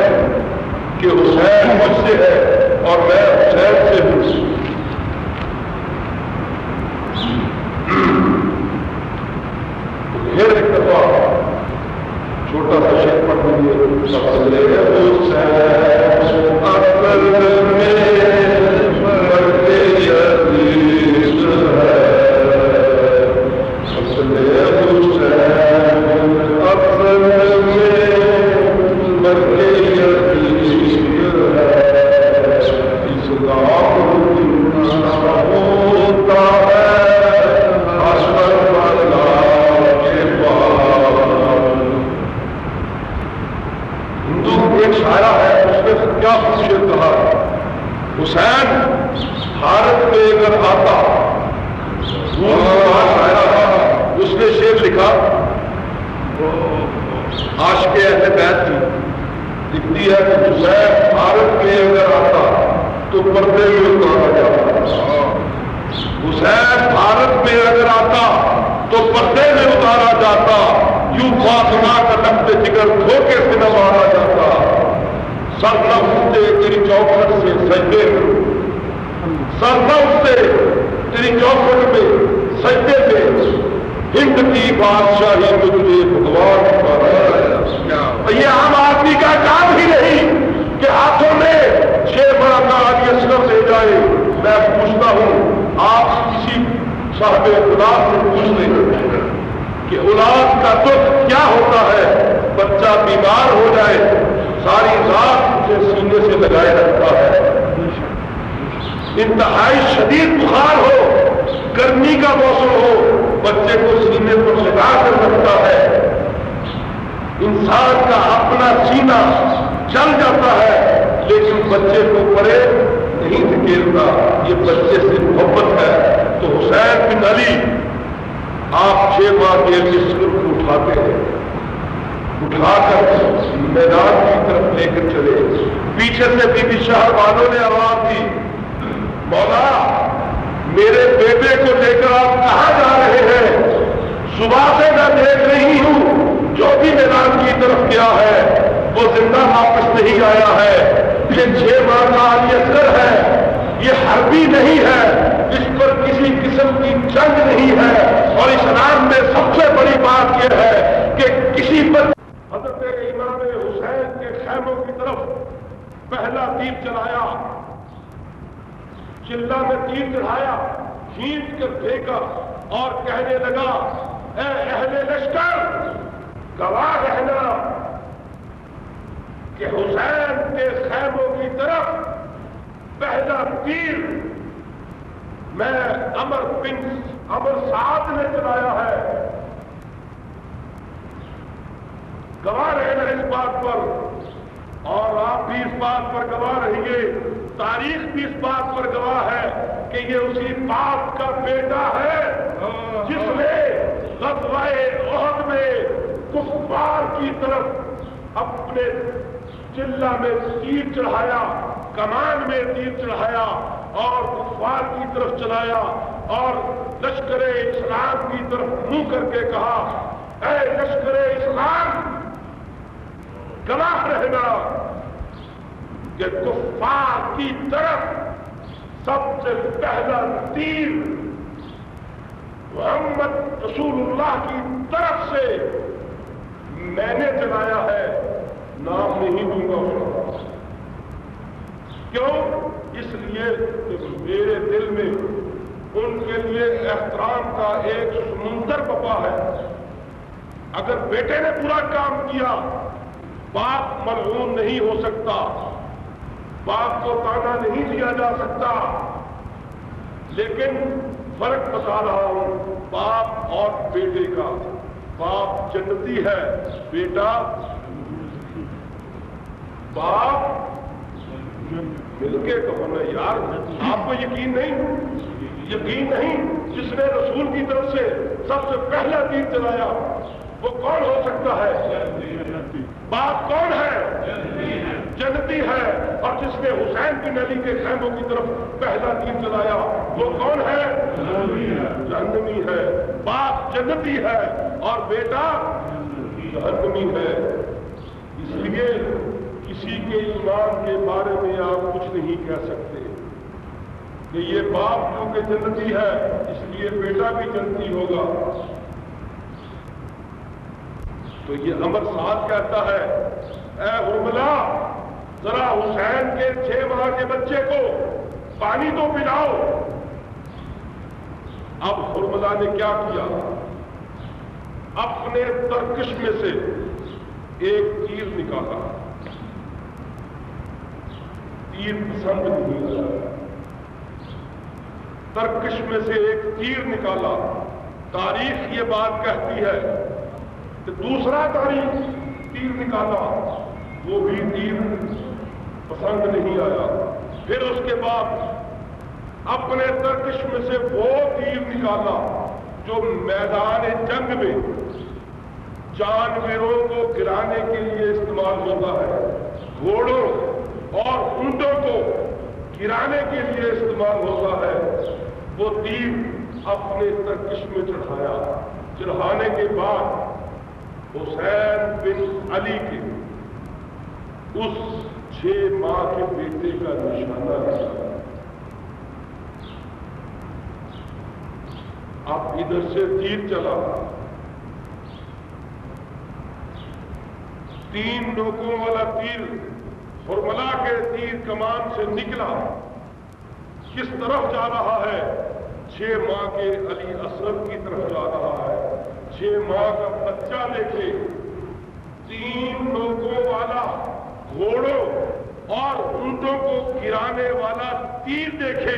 Speaker 1: کہ حسین مجھ سے ہے اور میں حسین سے ہوں۔ پھر ایک دفعہ چھوٹا سا شعر پڑھ دیجیے، حسین اصل میں مرد یزید ہے، اصل حسین اصل میں مرد یزید ہے، اسلام ہوتا ہے حشر والا کے بعد۔ ہندو ایک شاعرہ ہے، اس نے کیا خوبصورت کہا، حسین بھارت میں اگر آتا، شاعرہ اس نے شعر لکھا، عاشق اہل بیت کی لکھتی ہے کہ حسین بھارت میں اگر آتا تو پردے میں اتارا جاتا، حسین بھارت میں اگر آتا تو پردے میں اتارا جاتا، یوں فاطمہ کا نقد جگر دھوکے سے نہ مارا جاتا، سر نہ اٹھتے تیری چوکھٹ سے سجدے میں، سر نہ اٹھتے تیری چوکھٹ میں سجدے میں، ہند کی بادشاہی تجھے بھگوان کا۔ یہ عام آدمی کا کام ہی نہیں کہ ہاتھوں میں 6 بڑا کا علی اصغر لے جائے۔ میں پوچھتا ہوں، آپ کسی صاحب خدا سے پوچھ لیں کہ اولاد کا دکھ کیا ہوتا ہے؟ بچہ بیمار ہو جائے ساری رات اسے سینے سے لگائے رکھتا ہے، انتہائی شدید بخار ہو، گرمی کا موسم ہو، بچے کو سینے پر لگا کر رکھتا ہے۔ انسان کا اپنا سینہ جل جاتا ہے لیکن بچے کو پرے نہیں دھکیلتا، یہ بچے سے محبت ہے۔ تو حسین بن علی آپ 6 ماہ کے جسم کو اٹھاتے ہیں، اٹھا کر میدان کی طرف لے کر چلے۔ پیچھے سے بی بی شہربانو نے آواز دی، مولا میرے بیٹے کو لے کر آپ کہاں جا رہے ہیں؟ صبح سے میں دیکھ رہی ہوں جو بھی میدان کی طرف گیا ہے وہ زندہ واپس نہیں آیا ہے۔ یہ 6 ماہ کا علی اصغر ہے، یہ حربی نہیں ہے، اس پر کسی قسم کی جنگ نہیں ہے، اور اسلام میں سب سے بڑی بات یہ ہے کہ کسی پر حضرت امام حسین کے خیموں کی طرف پہلا تیر چلایا، چلہ میں تیر چڑھایا، کھینچ کر پھینکا اور کہنے لگا اے اہل لشکر گواہ رہنا کہ حسین کے خیموں کی طرف پہلا تیر میں عمر سعد نے چلایا ہے، گواہ رہنا اس بات پر، اور آپ بھی اس بات پر گواہ رہیں گے، تاریخ بھی اس بات پر گواہ ہے کہ یہ اسی باپ کا بیٹا ہے جس نے غزوہ احد میں کفار کی طرف اپنے چلہ میں تیر چڑھایا، کمان میں تیر چڑھایا اور کفار کی طرف چلایا، اور لشکر اسلام کی طرف منہ کر کے کہا اے لشکر اسلام گواہ رہنا کہ کفار کی طرف سب سے پہلا تیر محمد رسول اللہ کی طرف سے میں نے چلایا ہے، نام نہیں دوں گا اس کا، کیوں؟ اس لیے کہ میرے دل میں ان کے لیے احترام کا ایک سمندر بپا ہے۔ اگر بیٹے نے برا کام کیا باپ ملعون نہیں ہو سکتا، باپ کو تانا نہیں دیا جا سکتا، لیکن فرق بتا رہا ہوں باپ اور بیٹے کا۔ باپ جنتی ہے، بیٹا باپ مل کے کہو نا یار، آپ کو یقین نہیں جس نے رسول کی طرف سے سب سے پہلا تیر چلایا وہ کون ہو سکتا ہے؟ باپ کون ہے؟ جنتی ہے۔ اور جس نے حسین بن علی کے خیموں کی طرف پہلا تیر چلایا وہ کون ہے؟ جہنمی ہے۔ باپ جنتی ہے اور بیٹا جہنمی ہے۔ اس لیے کسی کے ایمان کے بارے میں آپ کچھ نہیں کہہ سکتے کہ یہ باپ کیونکہ جنتی ہے اس لیے بیٹا بھی جنتی ہوگا۔ تو یہ عمر سعد کہتا ہے اے حرملہ ذرا حسین کے 6 ماہ کے بچے کو پانی تو پلاؤ۔ اب حرملہ نے کیا کیا؟ اپنے ترکش میں سے ایک تیر نکالا، تیر پسند نہیں آیا، ترکش میں سے ایک تیر نکالا۔ تاریخ یہ بات کہتی ہے کہ دوسرا تیر نکالا، وہ بھی تیر پسند نہیں آیا۔ پھر اس کے بعد اپنے ترکش میں سے وہ تیر نکالا جو میدان جنگ میں جانوروں کو گرانے کے لیے استعمال ہوتا ہے، گھوڑوں اور اونٹوں کو گرانے کے لیے استعمال ہوتا ہے۔ وہ تیر اپنے ترکش میں چڑھایا، چڑھانے کے بعد حسین بن علی کے اس 6 ماہ کے بیٹے کا نشانہ لگا۔ اب ادھر سے تیر چلا، 3 نوکوں والا تیر حرملہ کے تیر کمان سے نکلا، کس طرف جا رہا ہے؟ 6 ماہ کے علی اصغر کی طرف جا رہا ہے۔ 6 ماہ کا بچہ دیکھے، 3 نوکوں والا گھوڑوں اور اونٹوں کو گرانے والا تیر دیکھے،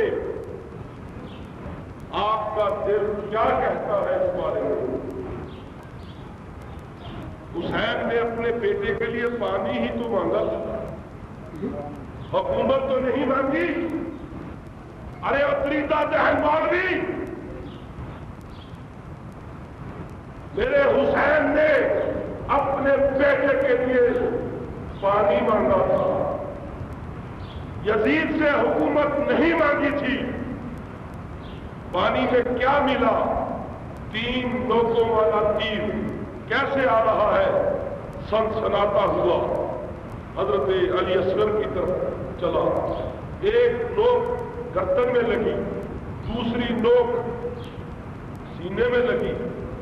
Speaker 1: آپ کا دل کیا کہتا ہے اس بارے میں؟ حسین نے اپنے بیٹے کے لیے پانی ہی تو مانگا تھا، حکومت تو نہیں مانگی۔ ارے اتریتا ذہن مولوی، میرے حسین نے اپنے بیٹے کے لیے پانی مانگا تھا، یزید سے حکومت نہیں مانگی تھی۔ پانی میں کیا ملا؟ 3 نوکوں والا تیر کیسے آ رہا ہے؟ سنسناتا ہوا حضرت علی اصغر کی طرف چلا، ایک نوک گردن میں لگی، دوسری نوک سینے میں لگی،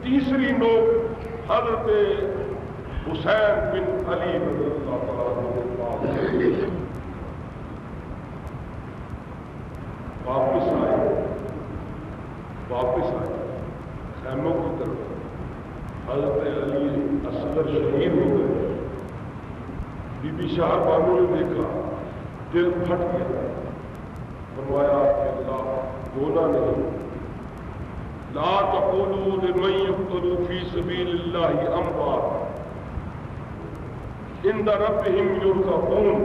Speaker 1: تیسری نوک حضرت حسین بن علی رضی اللہ تعالیٰ عنہ واپس آئے خیموں کی طرف۔ حضرت علی اصغر شہید ہو گئے۔ بی بی شاہ بانو نے دیکھا، دل پھٹ گیا، فرمایا کہ اللہ رونا نہیں، لا تقولوا لمن يقتل في سبيل الله اموات عند ربهم يرزقون،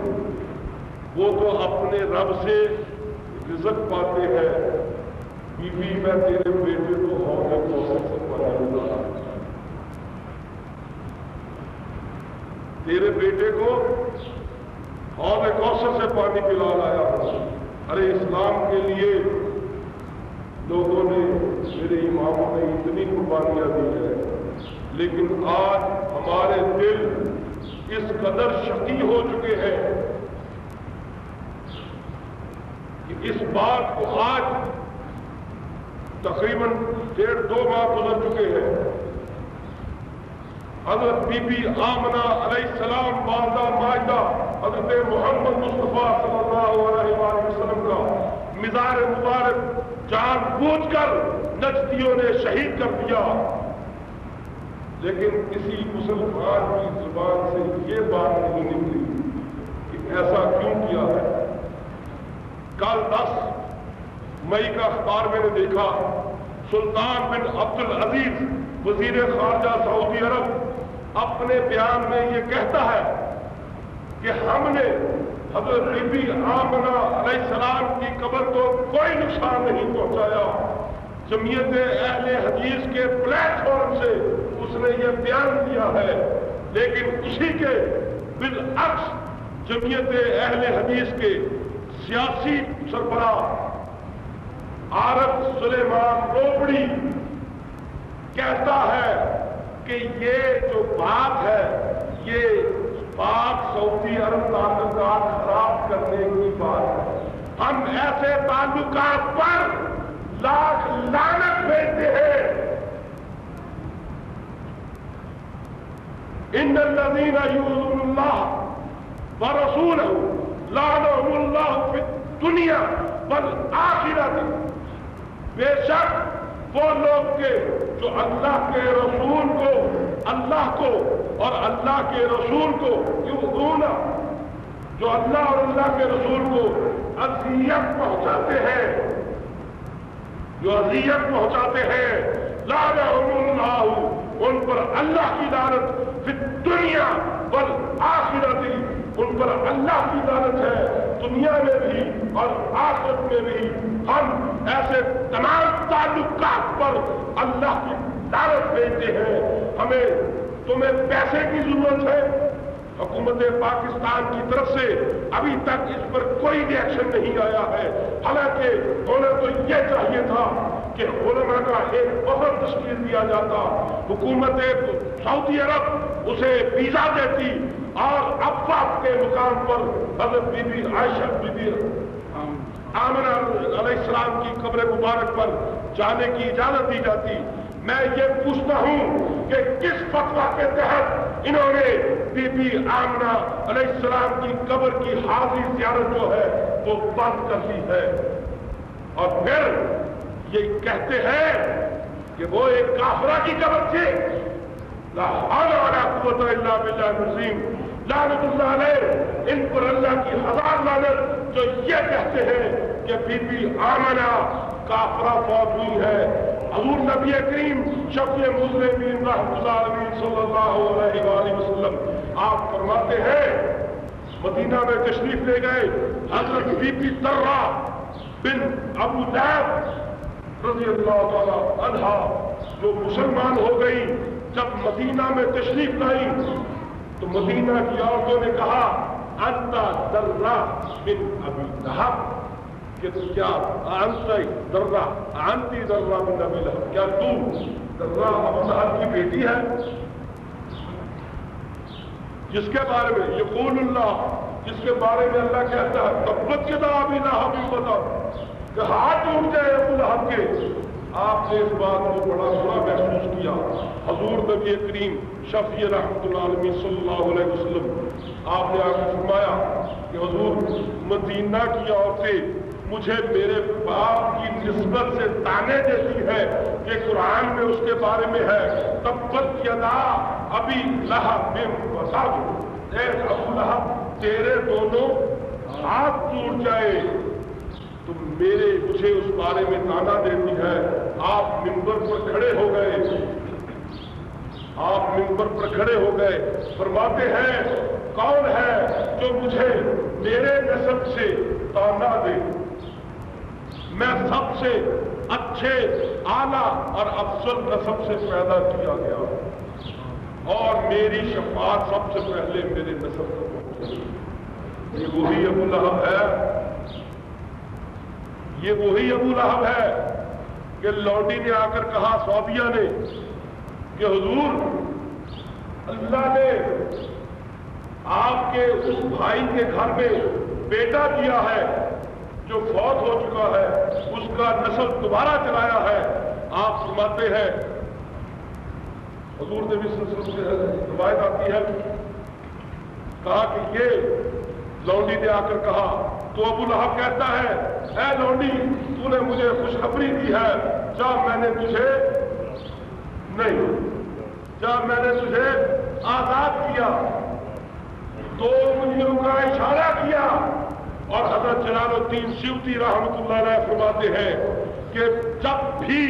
Speaker 1: وہ تو اپنے رب سے رزق پاتے ہیں۔ بی بی میں تیرے بیٹے کو حوض کوثر سے پانی پلانا، تیرے بیٹے کو حوض کوثر سے پانی پلا لایا ہوں۔ ارے اسلام کے لیے لوگوں نے، میرے اماموں نے اتنی قربانیاں دی ہیں، لیکن آج ہمارے دل اس قدر شقی ہو چکے ہیں کہ اس بات کو آج تقریباً 1.5-2 ماہ گزر چکے ہیں۔ حضرت بی بی آمنہ علیہ السلام والدہ ماجدہ حضرت محمد مصطفیٰ صلی اللہ علیہ وآلہ وسلم کا مزار مبارک جان بوجھ کر نجدیوں نے شہید کر دیا، لیکن کسی مسلمان کی زبان سے یہ بات نہیں نکلی کہ ایسا کیوں کیا ہے۔ کل 10 مئی کا اخبار میں نے دیکھا، سلطان بن عبد العزیز وزیر خارجہ سعودی عرب اپنے بیان میں یہ کہتا ہے کہ ہم نے حضرت بی بی آمنہ علیہ السلام کی قبر کو کوئی نقصان نہیں پہنچایا۔ جمعیت اہل حدیث کے پلیٹ فارم سے اس نے یہ بیان دیا ہے، لیکن اسی کے بالعکس جمعیت اہل حدیث کے سیاسی سربراہ عارف سلیمان روبڑی کہتا ہے کہ یہ جو بات ہے یہ پاک سعودی عرب تعلقات خراب کرنے کی بات ہے۔ ہم ایسے تعلقات پر لاکھ لعنت بھیجتے ہیں۔ ان الذین یؤذون اللہ ورسولہ لعنہم اللہ فی الدنیا والآخرۃ، بے شک وہ لوگ کے جو اللہ کے رسول کو، اللہ کو اور اللہ کے رسول کو یؤذون، جو اللہ اور اللہ کے رسول کو اذیت پہنچاتے ہیں، جو اذیت پہنچاتے ہیں، لعنہم اللہ، ان پر اللہ کی لعنت، فی الدنیا والآخرۃ، ان پر اللہ کی لعنت ہے دنیا میں بھی اور آخرت میں بھی۔ ہم ایسے تمام تعلقات پر اللہ کی لعنت بھیجتے ہیں۔ تمہیں پیسے کی ضرورت ہے، حکومت پاکستان کی طرف سے ابھی تک اس پر کوئی ری ایکشن نہیں آیا ہے، حالانکہ انہیں تو یہ چاہیے تھا کہ علماء کا ایک وفد تشکیل دیا جاتا، حکومت سعودی عرب اسے ویزا دیتی اور افواج کے مقام پر حضرت be be Aisha be be Amna علیہ السلام کی قبر مبارک پر جانے کی اجازت دی جاتی۔ میں یہ پوچھتا ہوں کہ کس فتویٰ کے تحت انہوں نے بی بی آمنہ علیہ السلام کی قبر کی حاضری زیارت جو ہے وہ بند کر دی ہے، اور پھر یہ کہتے ہیں کہ وہ ایک کافرہ کی قبر تھی۔ لا حول ولا قوت الا باللہ العظیم، لعنت اللہ علیہ، ان پر اللہ کی ہزار لعنت جو یہ کہتے ہیں کہ بی بی آمنہ کافرہ فوت ہوئی ہے۔ حضور نبی کریم شفیع مذنبین رحمۃ اللہ علیہ صلی اللہ علیہ وآلہ وسلم آپ فرماتے ہیں، مدینہ میں تشریف لے گئے، حضرت بی بی درہ بن ابو لہب رضی اللہ تعالی عنہا جو مسلمان ہو گئی، جب مدینہ میں تشریف لائی تو مدینہ کی عورتوں نے کہا انت درہ بن ابی لہب، کہ کیا انتی درہ بن ابی لہب، کیا تو درہ ابو لہب کی بیٹی ہے؟ جس کے بارے میں یقول اللہ، جس کے بارے میں اللہ کہتا ہے تبت یدا ابی لہب وتب، کہ ہاتھ ٹوٹ جائے ابو لہب کے. آپ نے اس بات کو بڑا برا محسوس کیا. حضور نبی کریم شفیع رحمۃ اللہ علیہ صلی اللہ علیہ وسلم آپ نے آ کے فرمایا کہ حضور مدینہ کی عورتیں مجھے میرے باپ کی نسبت سے تانے دیتی ہے کہ قرآن میں اس کے بارے میں ہے تبت یدا ابی لہب وتب، اے ابو لہب تیرے دونوں ہاتھ ٹوٹ جائے. تو مجھے اس بارے میں تانا دیتی ہے. آپ منبر پر کھڑے ہو گئے، آپ منبر پر کھڑے ہو گئے، فرماتے ہیں کون ہے جو مجھے میرے نسب سے تانا دے؟ میں سب سے اچھے اعلیٰ اور افضل نسب سے پیدا کیا گیا اور میری شفاعت سب سے پہلے میرے نسب کو پہنچی. یہ وہی ابو لہب ہے، یہ وہی ابو لہب ہے کہ لونڈی نے آ کر کہا سعودیہ نے کہ حضور اللہ نے آپ کے اس بھائی کے گھر میں بیٹا دیا ہے جو فوت ہو چکا ہے، اس کا نسل دوبارہ چلایا ہے. آپ فرماتے ہیں حضور نبی صلی اللہ علیہ وسلم سے روایت آتی ہے کہا کہ یہ لونڈی نے آ کر کہا تو ابو لہب کہتا ہے اے لونڈی تو نے مجھے خوشخبری دی ہے، جا میں نے تجھے نہیں، جب میں نے تجھے آزاد کیا. 2 انگلیوں کا اشارہ کیا اور حضرت جلال الدین سیوطی رحمۃ اللہ علیہ فرماتے ہیں کہ جب بھی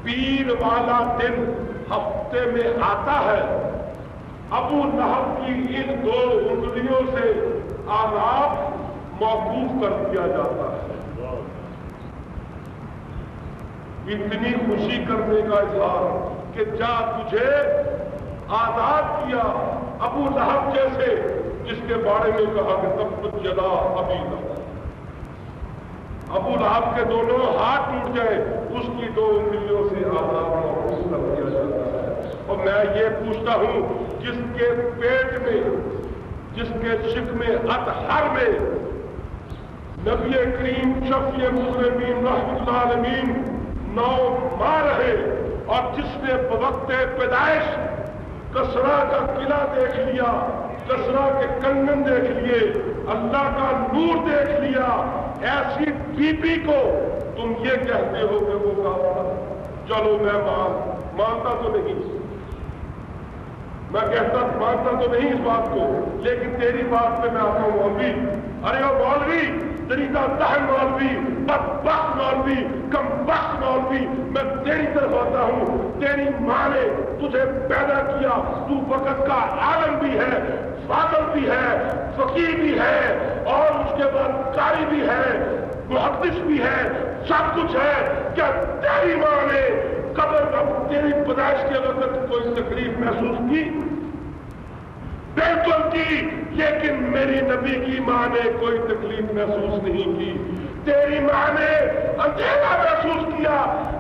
Speaker 1: پیر والا دن ہفتے میں آتا ہے ابو لہب کی ان 2 انگلیوں سے آزاد موقوف کر دیا جاتا ہے. اتنی خوشی کرنے کا اظہار کہ جا تجھے آزاد کیا ابو لہب جیسے جس کے بارے میں کہا کہ تبت یدا ابی لہب، ابو لہب کے دونوں ہاتھ ٹوٹ جائے اس کی 2 انگلیوں سے آزاد موقوف کر دیا جاتا ہے. اور میں یہ پوچھتا ہوں جس کے پیٹ میں، جس کے شکم اطہر میں نبی کریم شفیع مذنبین رحمۃ اللہ علیہ 9 ماہ رہے اور جس نے بوقت پیدائش کسرا کا قلعہ دیکھ لیا، کسرا کے کنگن دیکھ لیے، اللہ کا نور دیکھ لیا، ایسی بی بی کو تم یہ کہتے ہو کہ وہ کافر؟ چلو میں مانتا تو نہیں، میں کہتا مانتا تو نہیں اس بات کو، لیکن تیری بات پہ میں آتا ہوں مولوی. ارے وہ مولوی دریدہ دہن مولوی، بدبخت مولوی، کم بخت مولوی، میں تیری طرف آتا ہوں. تیری ماں نے تجھے پیدا کیا، تو وقت کا عالم بھی ہے، فاضل بھی ہے، فقیر بھی ہے اور اس کے بعد قاری بھی ہے، محدث بھی ہے، سب کچھ ہے. کیا تیری ماں نے قبر اب تیری پیدائش کے وقت کوئی تکلیف محسوس کی؟ بالکل کی، لیکن میری نبی کی ماں نے کوئی تکلیف محسوس نہیں کی. تیری ماں نے اندھیرا محسوس کیا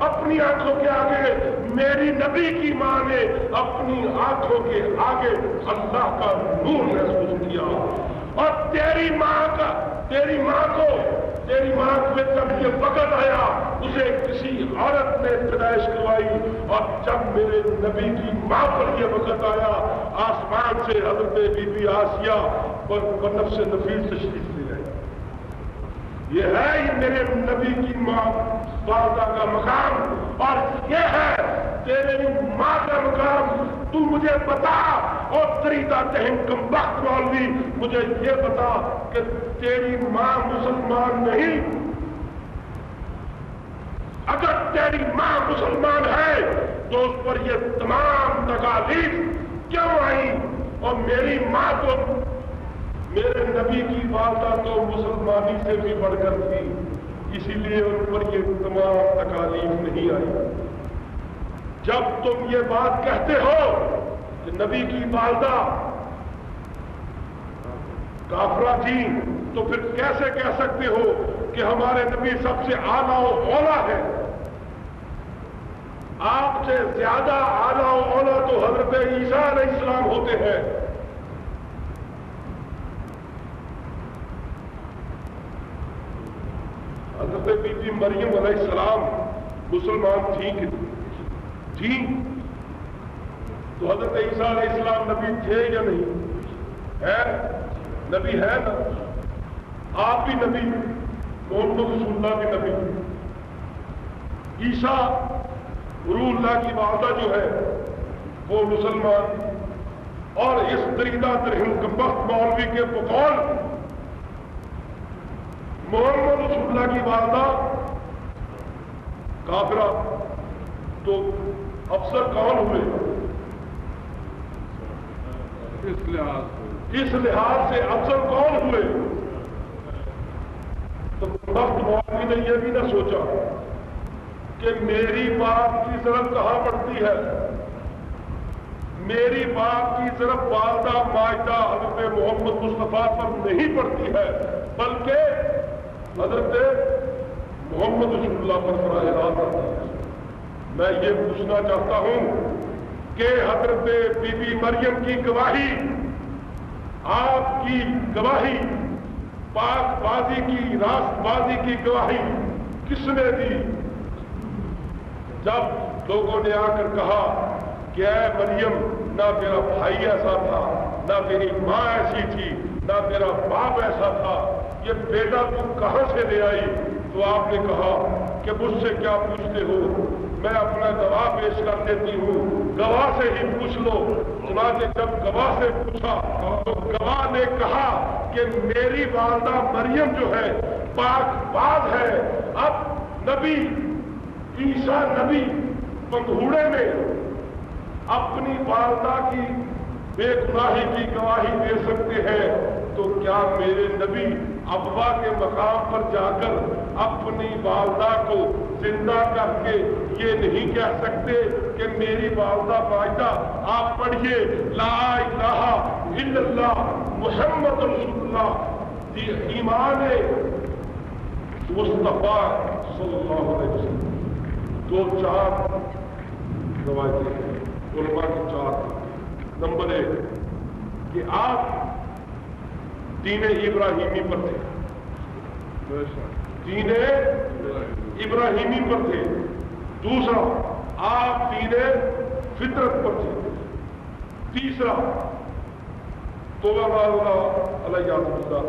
Speaker 1: اپنی آنکھوں کے آگے، میری نبی کی ماں نے اپنی آنکھوں کے آگے اللہ کا نور محسوس کیا. اور تیری ماں کو جب یہ وقت آیا اسے کسی عورت نے پیدائش کروائی، اور جب میرے نبی کی ماں پر یہ وقت آیا آسمان سے حضرت بی بی آسیہ بنفس نفیس تشریف لے گئے. یہ ہے ہی میرے نبی کی ماں والدہ کا مقام، اور یہ ہے تیرے ماں کا مقام. تو مجھے بتا، اور دریدہ دہن کم بخت مولوی مجھے یہ بتا کہ تیری ماں مسلمان نہیں؟ اگر تیری ماں مسلمان ہے تو اس پر یہ تمام تکالیف کیوں آئی؟ اور میری ماں تو، میرے نبی کی والدہ تو مسلمانی سے بھی بڑھ کر تھی، اسی لیے ان پر یہ تمام تکالیف نہیں آئی. جب تم یہ بات کہتے ہو کہ نبی کی والدہ کافرہ تھی تو پھر کیسے کہہ سکتے ہو کہ ہمارے نبی سب سے اعلیٰ و اولیٰ ہے؟ آپ سے زیادہ اعلیٰ و اولیٰ تو حضرت عیسیٰ علیہ السلام ہوتے ہیں. حضرت بی بی مریم علیہ السلام مسلمان تھیں کہ تھیں؟ تو حضرت عیسیٰ علیہ السلام نبی تھے یا نہیں؟ ہے نبی، ہے نا؟ آپ بھی نبی، محمد رسول اللہ بھی نبی۔ عیسیٰ روح اللہ کی والدہ جو ہے وہ مسلمان، اور اس دریدہ درہم کمبخت مولوی کے بقول محمد رسول اللہ کی والدہ کافرہ، تو افسر کون ہوئے؟ اس لحاظ سے افسر کون ہوئے؟ تو کمبخت مولوی نے یہ بھی نہ سوچا کہ میری بات کی ضرب کہاں پڑتی ہے، میری بات کی ضرب والدہ ماجدہ حضرت محمد مصطفیٰ پر نہیں پڑتی ہے، بلکہ حضرت محمد رسول اللہ پر براہ راست آتی ہے۔ میں یہ پوچھنا چاہتا ہوں کہ حضرت بی بی مریم کی گواہی، آپ کی گواہی، پاک بازی کی، راست بازی کی گواہی کس نے دی؟ جب لوگوں نے آ کر کہا کہ اے مریم، نہ تیرا بھائی ایسا تھا، نہ تیری ماں ایسی تھی، نہ تیرا باپ ایسا تھا، یہ بیٹا تم کہاں سے لے آئی؟ تو آپ نے کہا کہ مجھ سے کیا پوچھتے ہو، میں اپنا گواہ پیش کر دیتی ہوں، گواہ سے ہی پوچھ لو۔ چنانچہ جب گواہ سے پوچھا تو گواہ نے کہا کہ میری والدہ مریم جو ہے پاک باز ہے۔ اب نبی عیسیٰ نبی پنگھوڑے میں اپنی والدہ کی بے گناہی کی گواہی دے سکتے ہیں، تو کیا میرے نبی ابوا کے مقام پر جا کر اپنی والدہ کو زندہ کر کے یہ نہیں کہہ سکتے کہ میری والدہ ماجدہ آپ پڑھیے لا الہ الا اللہ محمد رسول اللہ، ایمان مصطفیٰ صلی اللہ علیہ وسلم؟ دو چار روایتیں ہیں علماء کی، چار۔ نمبر 1 کہ آپ دین ابراہیمی پر تھے، دین ابراہیمی پر تھے۔ دوسرا، آپ دین فطرت پر تھے۔ تیسرا، توبہ اللہ علیہ وسلم،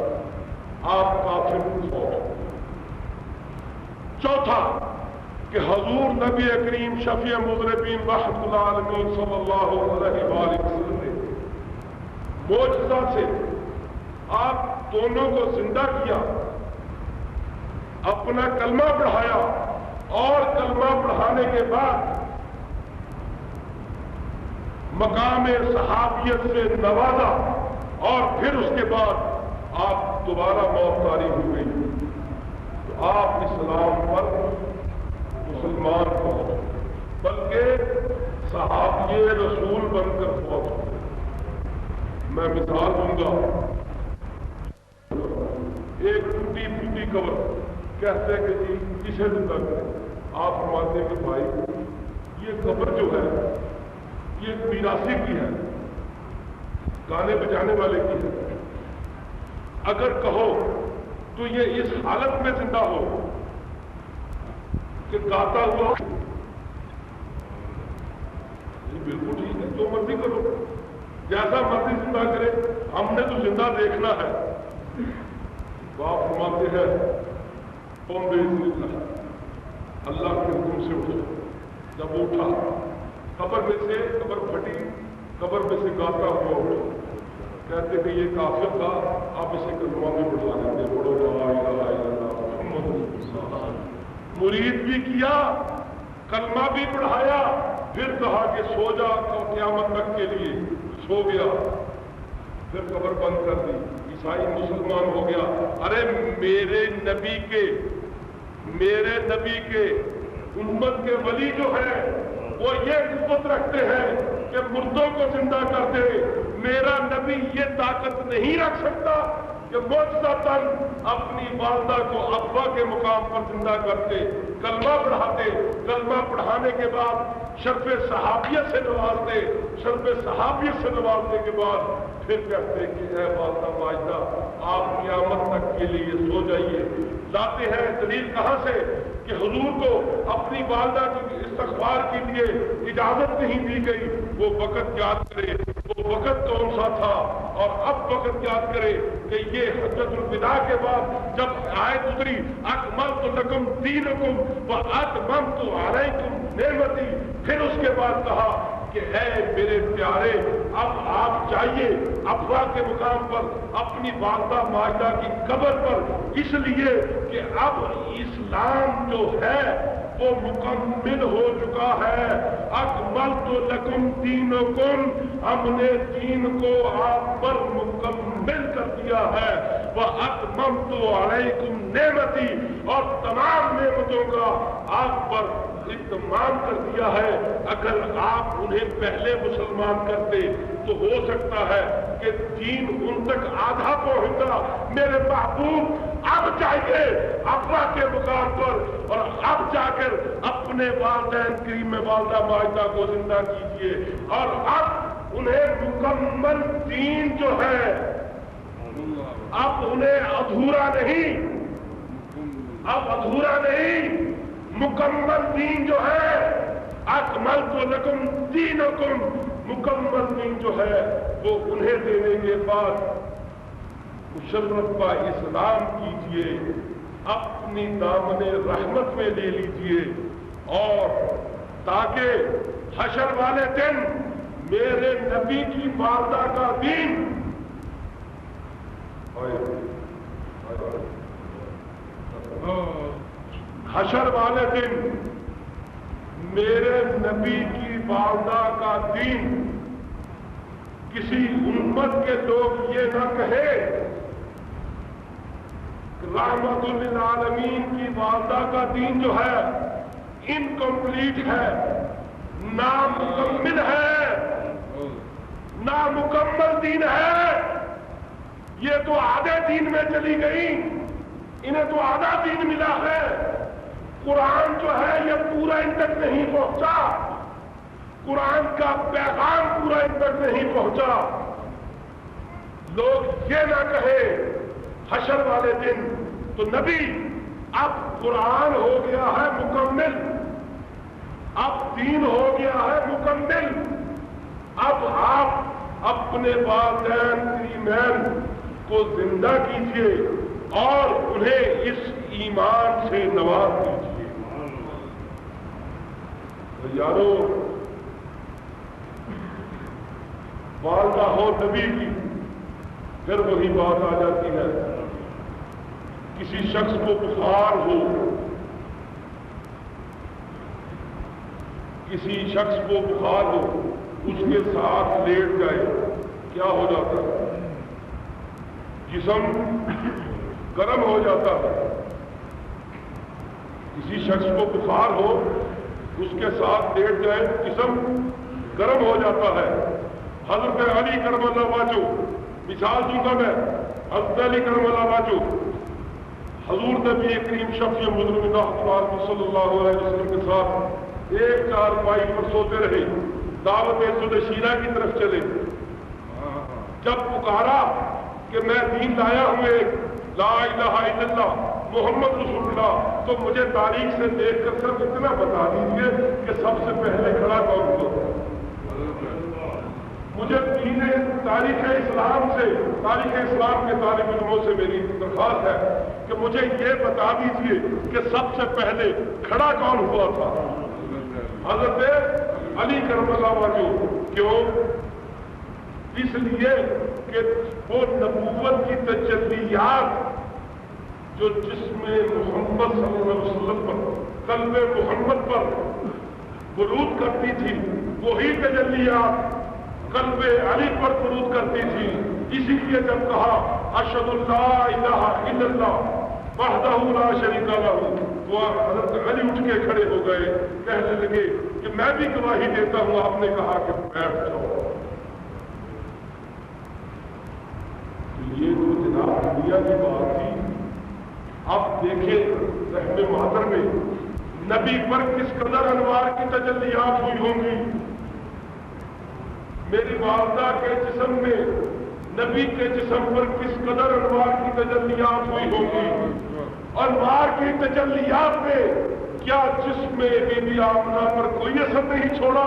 Speaker 1: آپ کافر فوت۔ چوتھا کہ حضور نبی کریم شفیع مذنبین رحمۃ اللہ عالمین صلی اللہ علیہ وآلہ وسلم نے معجزہ سے آپ دونوں کو زندہ کیا، اپنا کلمہ پڑھایا، اور کلمہ پڑھانے کے بعد مقام صحابیت سے نوازا، اور پھر اس کے بعد آپ دوبارہ موت طاری ہو گئی، تو آپ اسلام پر مسلمان فوت، بلکہ صحابی رسول بن کر فوت۔ میں مثال دوں گا، ایک ٹوٹی پھوٹی قبر کہتے ہیں کہ جی اسے زندہ کریں، آپ فرماتے ہیں کہ بھائی یہ قبر جو ہے یہ میراثی کی ہے، گانے بجانے والے کی ہے، اگر کہو تو یہ اس حالت میں زندہ ہو کہ گاتا ہوا، یہ بالکل ٹھیک ہے، جو مرضی کرو، جیسا مرضی زندہ کرے، ہم نے تو زندہ دیکھنا ہے۔ باپ فرماتے ہیں قوم اللہ کے حکم سے اٹھو۔ جب اٹھا، قبر میں سے قبر پھٹی، قبر میں سے گاتا ہوا اٹھا، کہتے کہ یہ کافر تھا، آپ اسے کلمہ بھی پڑھا دیتے، پڑھو لا الہ الا اللہ محمد رسول اللہ۔ مرید بھی کیا، کلمہ بھی پڑھایا، پھر کہا کہ سو جا قیامت تک کے لیے، سو گیا، پھر قبر بند کر دی، عیسائی مسلمان ہو گیا۔ ارے میرے نبی کے امت کے ولی جو ہے وہ یہ قوت رکھتے ہیں کہ مردوں کو زندہ کر دے، میرا نبی یہ طاقت نہیں رکھ سکتا کہ معجزتاً اپنی والدہ کو ابا کے مقام پر زندہ کرتے، کلمہ پڑھاتے، کلمہ پڑھانے کے بعد شرف صحابیت سے نوازتے، شرف صحابیت سے نوازنے کے بعد پھر کہتے کہ اے والدہ ماجدہ آپ قیامت تک کے لیے سو جائیے، لاتے ہیں دلیل کہاں سے کہ حضور کو اپنی والدہ کی استغفار کے لیے اجازت نہیں دی گئی. وہ وقت یاد کرے وہ وقت کون سا تھا اور اب وقت یاد کرے کہ یہ حجۃ الوداع کے بعد جب آیت اتری اکملت لکم دینکم واتممت علیکم نعمتی، پھر اس کے بعد کہا کہ اے میرے پیارے اب آپ جائیے افوا کے مقام پر اپنی والدہ ماجدہ کی قبر پر، اس لیے کہ اب اسلام جو ہے وہ مکمل ہو چکا ہے. اکملت لکم دینکم، ہم نے دین کو آپ پر مکمل کر دیا ہے. واتممت علیکم نعمتی، اور تمام نعمتوں کا آپ پر اتمام کر دیا ہے. اگر آپ انہیں پہلے مسلمان کرتے تو ہو سکتا ہے کہ دین ان تک آدھا پہنچتا. میرے محبوب اب جائیے افوا کے مقام پر اور اب جا کر اپنے والدین کریم والدہ ماجدہ کو زندہ کیجیے، اور اب انہیں مکمل دین جو ہے اب انہیں ادھورا نہیں، اب ادھورا نہیں، مکمل دین جو ہے اکملت لکم دینکم، مکمل دین جو ہے وہ انہیں دینے کے بعد مشرف کا اسلام کیجیے، اپنی دامن رحمت میں لے لیجیے، اور تاکہ حشر والے دن میرے نبی کی والدہ کا دین حشر والے دن میرے نبی کی والدہ کا دین کسی امت کے لوگ یہ نہ کہے رحمت للعالمین کی والدہ کا دین جو ہے انکمپلیٹ ہے، نامکمل ہے، نامکمل دین ہے. یہ تو آدھے دین میں چلی گئی، انہیں تو آدھا دین ملا ہے. قرآن جو ہے یہ پورا ان تک نہیں پہنچا، قرآن کا پیغام پورا ان تک نہیں پہنچا. لوگ یہ نہ کہے حشر والے دن تو نبی اب قرآن ہو گیا ہے مکمل، اب دین ہو گیا ہے مکمل، اب آپ اپنے والدین کریمین کو زندہ کیجیے اور انہیں اس ایمان سے نواز دیجیے. یارو والدہ ہو نبی کی، پھر وہی بات آ جاتی ہے. کسی شخص کو بخار ہو، کسی شخص کو بخار ہو، اس کے ساتھ لیٹ جائے، کیا ہو جاتا ہے؟ جسم گرم ہو جاتا ہے. کسی شخص کو بخار ہو، اس کے ساتھ لیٹ جائے، جسم گرم ہو جاتا ہے. حضرت علی کرم اللہ وجہ، مثال دوں گا میں، حضرت علی کرم اللہ وجہ حضور نبی کریم شفیع مظلوم صلی اللہ علیہ وسلم کے ساتھ ایک چارپائی پر سوتے رہے، دعوت عزت شیرہ کی طرف چلے. جب پکارا کہ میں دین لایا ہوں ایک لا الہ الا اللہ محمد رسول اللہ، تو مجھے تاریخ سے دیکھ کر صرف اتنا بتا دیجیے کہ سب سے پہلے کھڑا کون ہوا. مجھے دین تاریخ اسلام سے، تاریخ اسلام کے طالب علموں سے میری درخواست ہے کہ مجھے یہ بتا دیجیے کہ سب سے پہلے کھڑا کون ہوا تھا. حضرت علی کرم اللہ وجہ. کیوں؟ اس لیے کہ وہ نبوت کی تجلیات جو جسم محمد صلی اللہ علیہ وسلم پر، قلب محمد پر برود کرتی تھی، وہی تجلیات قلب علی پر برود کرتی تھی. اسی لیے جب کہا اشہد لا الہ الا اللہ وحدہ لا شریک لہ، تو حضرت علی اٹھ کے کھڑے ہو گئے، کہنے لگے کہ میں بھی گواہی دیتا ہوں. آپ نے کہا کہ بیٹھ جاؤ. یہ تو جناب دنیا کی بات تھی. اب دیکھیں رحم محتر میں نبی پر کس قدر انوار کی تجلیات ہوئی ہوں گی. میری والدہ کے جسم میں نبی کے جسم پر کس قدر انوار کی تجلیات ہوئی ہوں گی. انوار کی تجلیات میں کیا جسم بی بی آمنہ پر کوئی اثر نہیں چھوڑا؟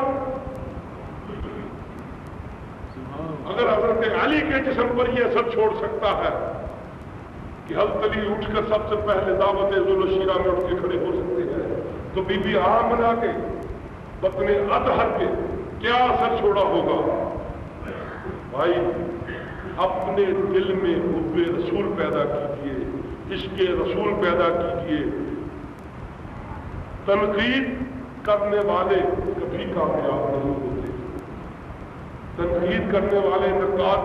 Speaker 1: اگر حضرت علی کے جسم پر یہ اثر چھوڑ سکتا ہے کہ حضرت علی اٹھ کر سب سے پہلے دعوت ذل الشیرہ میں اٹھ کے کھڑے ہو سکتے ہیں، تو بی بی آمنہ کے بطن اطہر کے کیا اثر چھوڑا ہوگا؟ بھائی اپنے دل میں حب رسول پیدا کیجیے، عشق رسول پیدا کیجیے۔ تنقید کرنے والے کبھی کامیاب نہیں ہوتے، تنقید کرنے والے نقاد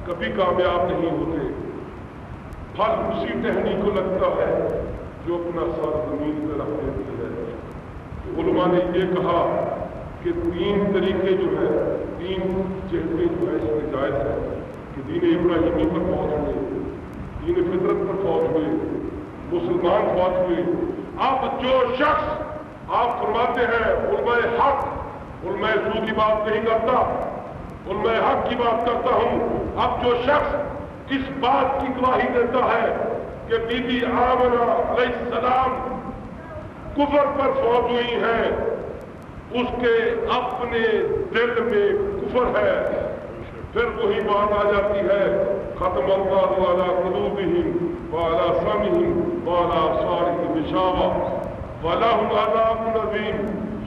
Speaker 1: کبھی کامیاب نہیں ہوتے۔ پھل اسی ٹہنی کو لگتا ہے جو اپنا سر زمین پہ رکھ دیتی ہے۔ علماء نے یہ کہا کہ تین طریقے جو ہے، تین چہرے جو ہے اس میں جائز ہے کہ دین ابراہیمی پر پہنچ ہوئے، دین فطرت پر پہنچ ہوئے، مسلمان پہنچ ہوئے۔ اب جو شخص آپ فرماتے ہیں علماء حق، علماء سو کی بات نہیں کرتا، علماء حق کی بات کرتا ہوں۔ اب جو شخص اس بات کی گواہی دیتا ہے کہ بی بی آمنہ علیہ السلام کفر پر فوت ہوئی ہیں، اس کے اپنے دل میں کفر ہے، پھر وہی بات آ جاتی ہے ختم اللہ علی قلوبہم وعلی سمعہم وعلی ابصارہم غشاوہ ولہم عذاب عظیم۔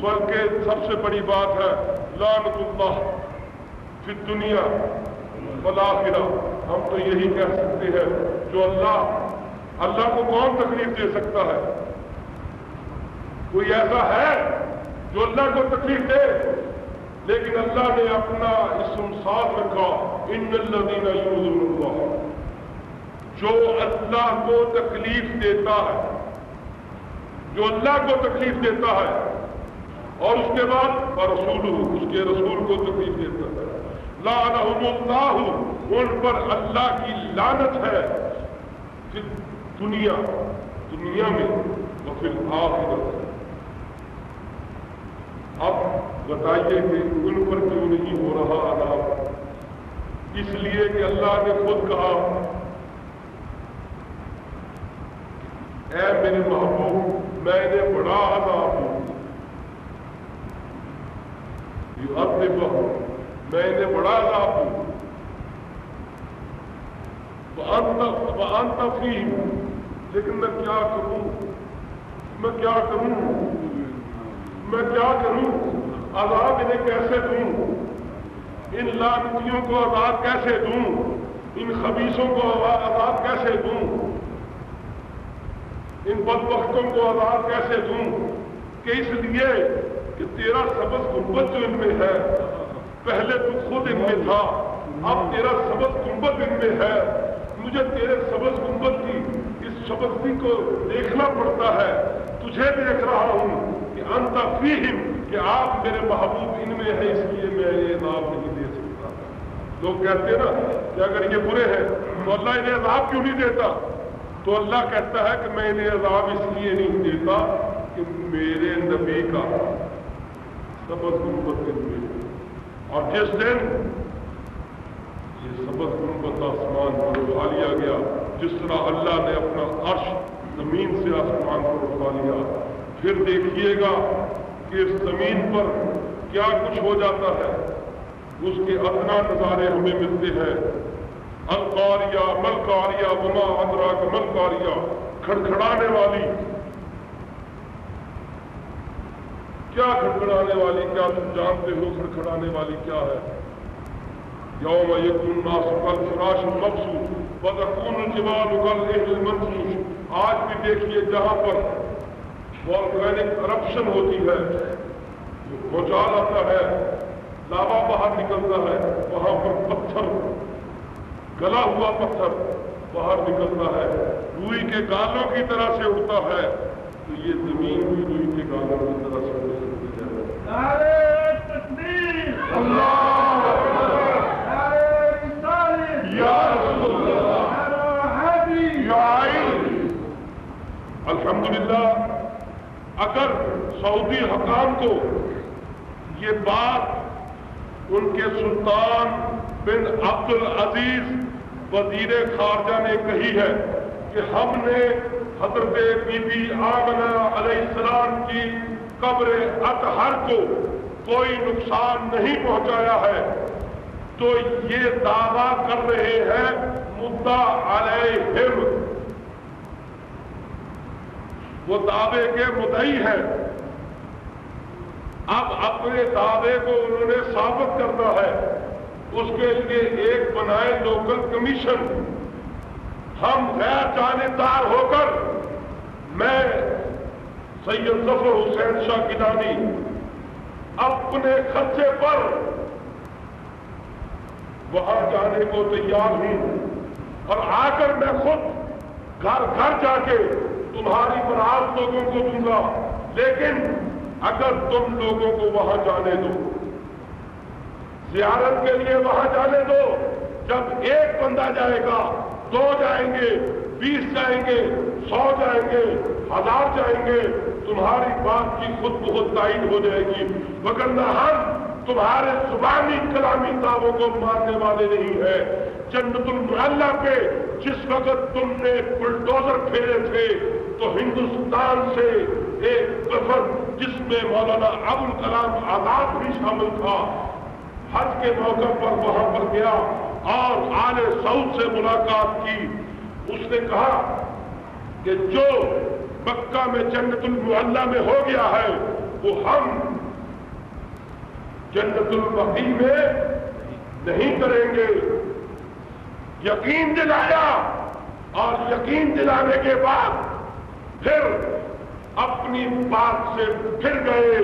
Speaker 1: بلکہ سب سے بڑی بات ہے لعنت اللہ فی الدنیا والآخرہ۔ ہم تو یہی کہہ سکتے ہیں جو اللہ کو کون تکلیف دے سکتا ہے؟ کوئی ایسا ہے جو اللہ کو تکلیف دے؟ لیکن اللہ نے اپنا اسم ساتھ رکھا، ان الذین یؤذون اللہ۔ جو اللہ کو تکلیف دیتا ہے، جو اللہ کو تکلیف دیتا ہے اور اس کے بعد رسول اس کے رسول کو تکلیف دیتا ہے، لعنہم اللہ، ان پر اللہ کی لعنت ہے، پھر دنیا میں وفی الآخرۃ۔ اب بتائیے کہ ان پر کیوں نہیں ہو رہا عذاب؟ اس لیے کہ اللہ نے خود کہا اے میرے محبوب میں نے بڑا عذاب ہوں، میں نے بڑا عذاب ہوں، وَأَنْتَ فِيهِمْ، لیکن میں کیا کروں، میں کیا کروں، عذاب انہیں کیسے دوں، ان لعنتیوں کو عذاب کیسے دوں، ان خبیثوں کو عذاب کیسے دوں، ان بدبختوں کو عذاب کیسے دوں؟ کہ اس لیے کہ تیرا سبز گنبد جو ان میں ہے، پہلے تو خود ان میں تھا، اب تیرا سبز گنبد ان میں ہے، مجھے تیرے سبز گنبد کی اس سبزی کو دیکھنا پڑتا ہے، تجھے دیکھ رہا ہوں کہ انت فیہم، کہ آپ میرے محبوب ان میں ہے، اس لیے میں یہ عذاب نہیں دے سکتا۔ لوگ کہتے ہیں نا کہ اگر یہ برے ہیں تو اللہ انہیں عذاب کیوں نہیں دیتا؟ تو اللہ کہتا ہے کہ میں انہیں عذاب اس لیے نہیں دیتا کہ میرے نبی کا سبز گنبد ان میں ہے، اور جس دن یہ سبز گنبد آسمان پر اٹھا لیا گیا، جس طرح اللہ نے اپنا عرش زمین سے آسمان پر اٹھا لیا، پھر دیکھیے گا کہ اس زمین پر کیا کچھ ہو جاتا ہے، اس کے ادنا نظارے ہمیں ملتے ہیں۔ القاریہ ملقاریہ وما ادراک ملقاریہ، کھڑکھڑانے والی، کیا کھڑکھڑانے والی، کیا تم جانتے ہو کھڑکھڑانے والی کیا ہے؟ یوم یکون الناس کالفراش المبثوث وتکون الجبال کالعہن المنفوش۔ آج بھی دیکھیے جہاں پر والکینک کرپشن ہوتی ہے، بھونچال آتا ہے، لاوا باہر نکلتا ہے، وہاں پر پتھر، گلا ہوا پتھر باہر نکلتا ہے، روئی کے گالوں کی طرح سے اڑتا ہے، تو یہ زمین بھی روئی کے گالوں کی طرح سے اڑ سکتی ہے۔
Speaker 3: نعرہ تکبیر،
Speaker 1: اللہ
Speaker 3: نعرہ رسالت،
Speaker 1: یا رسول اللہ،
Speaker 3: نعرہ حیدری،
Speaker 1: یا عین۔ الحمدللہ اگر سعودی حکام کو یہ بات ان کے سلطان بن عبد العزیز وزیر خارجہ نے کہی ہے کہ ہم نے حضرت بی بی آمنہ علیہ السلام کی قبر اطہر کو کوئی نقصان نہیں پہنچایا ہے، تو یہ دعویٰ کر رہے ہیں مدعا علیہم، وہ دعوے کے مدعی ہیں۔ اب اپنے دعوے کو انہوں نے ثابت کرنا ہے، اس کے لیے ایک بنائے لوکل کمیشن۔ ہم غیر جانبدار ہو کر، میں سید ظفر حسین شاہ گیلانی اپنے خرچے پر وہاں جانے کو تیار ہوں، اور آ کر میں خود گھر گھر جا کے تمہاری برات لوگوں کو دوں گا، لیکن اگر تم لوگوں کو وہاں جانے دو، زیارت کے لیے وہاں جانے دو، جب ایک بندہ جائے گا، 2 جائیں گے، 20 جائیں گے، 100 جائیں گے، 1000 جائیں گے، تمہاری بات کی خود بخود تائید ہو جائے گی، وگرنہ ہم تمہارے زبانی کلامی دعووں کو ماننے والے نہیں ہیں۔ جنت المعلی پہ جس وقت تم نے بلڈوزر پھیرے تھے تو ہندوستان سے ایک سفر جس میں مولانا ابوالکلام آزاد بھی شامل تھا، حج کے موقع پر وہاں پر گیا اور آل سعود سے ملاقات کی۔ اس نے کہا کہ جو مکہ میں جنت المعلی میں ہو گیا ہے وہ ہم جنت البقیع میں نہیں کریں گے۔ یقین دلایا، اور یقین دلانے کے بعد پھر اپنی بات سے پھر گئے۔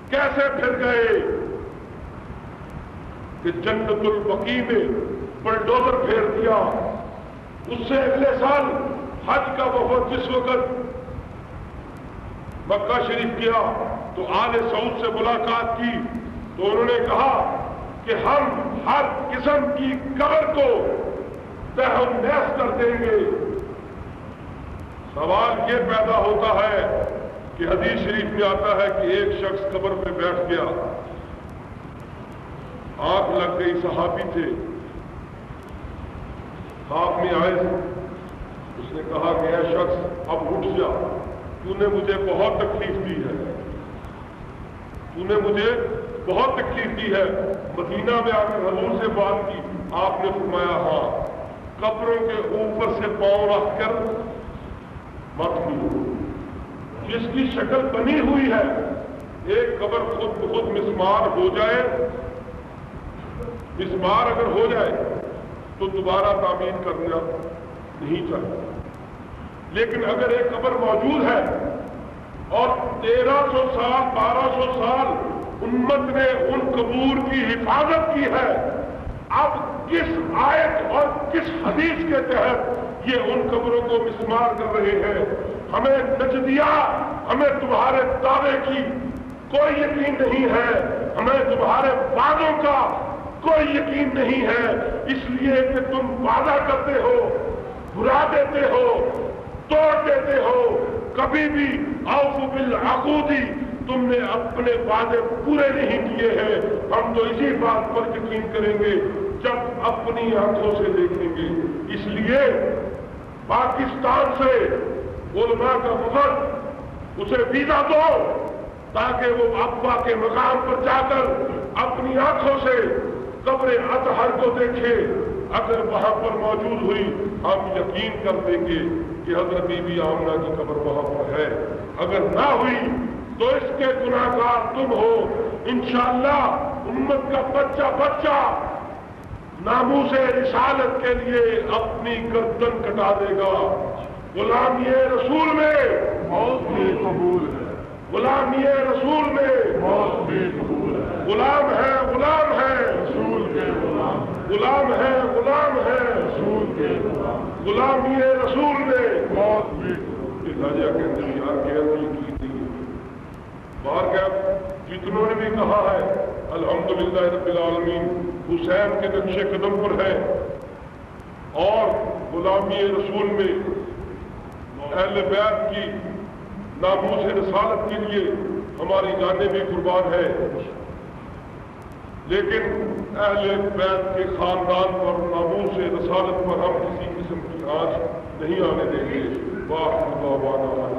Speaker 1: کیسے پھر گئے کہ جنت البقیع میں بلڈوزر پھیر دیا۔ اس سے اگلے سال حج کا وفد جس وقت مکہ شریف کیا تو آل سعود سے ملاقات کی، تو انہوں نے کہا کہ ہم ہر قسم کی قبر کو تہہ و نیس کر دیں گے۔ سوال یہ پیدا ہوتا ہے کہ حدیث شریف میں آتا ہے کہ ایک شخص قبر پہ بیٹھ گیا، آنکھ لگ گئی، صحابی تھے، خواب میں آئے، اس نے کہا کہ اے شخص اب اٹھ جا، تو نے مجھے بہت تکلیف دی ہے، تو نے مجھے بہت تکلیف دی ہے۔ مدینہ میں آ کر حضور سے بات کی، آپ نے فرمایا ہاں، قبروں کے اوپر سے پاؤں رکھ کر مت ہو، جس کی شکل بنی ہوئی ہے، ایک قبر خود بخود مسمار ہو جائے، مسمار اگر ہو جائے تو دوبارہ تعمیر کرنا نہیں چاہیے، لیکن اگر ایک قبر موجود ہے اور 1300 سال 1200 سال امت نے ان قبور کی حفاظت کی ہے، اب کس آیت اور کس حدیث کے تحت یہ ان قبروں کو مسمار کر رہے ہیں؟ ہمیں نجدیہ، ہمیں تمہارے دعوے کی کوئی یقین نہیں ہے، ہمیں تمہارے وعدوں کا کوئی یقین نہیں ہے، اس لیے کہ تم وعدہ کرتے ہو، بھلا دیتے ہو، توڑ دیتے ہو، کبھی بھی اوفوا بالعقود، تم نے اپنے وعدے پورے نہیں کیے ہیں۔ ہم تو اسی بات پر یقین کریں گے جب اپنی آنکھوں سے دیکھیں گے۔ اس لیے پاکستان سے علماء کا وفد اسے ویزا دو تاکہ وہ ابا کے مقام پر جا کر اپنی آنکھوں سے قبر اطہر کو دیکھے۔ اگر وہاں پر موجود ہوئی ہم یقین کر دیں گے کہ حضرت بی بی آمنہ کی قبر وہاں پر ہے، اگر نہ ہوئی تو اس کے گناہگار تم ہو۔ انشاءاللہ امت کا بچہ بچہ ناموس رسالت کے لیے اپنی گردن کٹا دے گا۔ غلامی رسول میں
Speaker 3: موت بھی قبول ہے،
Speaker 1: غلامی رسول میں
Speaker 3: موت بھی قبول ہے،
Speaker 1: غلام ہے، غلام ہے،
Speaker 3: رسول کے غلام،
Speaker 1: غلام ہے، غلام ہے،
Speaker 3: رسول کے غلام،
Speaker 1: غلامی رسول میں
Speaker 3: موت بھی قبول ہے۔
Speaker 1: راجہ کے اندر یار کے اندر کی تھی باہر کیا جتنوں نے بھی کہا ہے الحمدللہ رب العالمین حسین کے نقش قدم پر ہے، اور غلامی رسول میں اہل بیت کی ناموس رسالت کے لیے ہماری جانیں بھی قربان ہے، لیکن اہل بیت کے خاندان پر ناموس رسالت پر ہم کسی قسم کی آنچ نہیں آنے دیں گے. واہ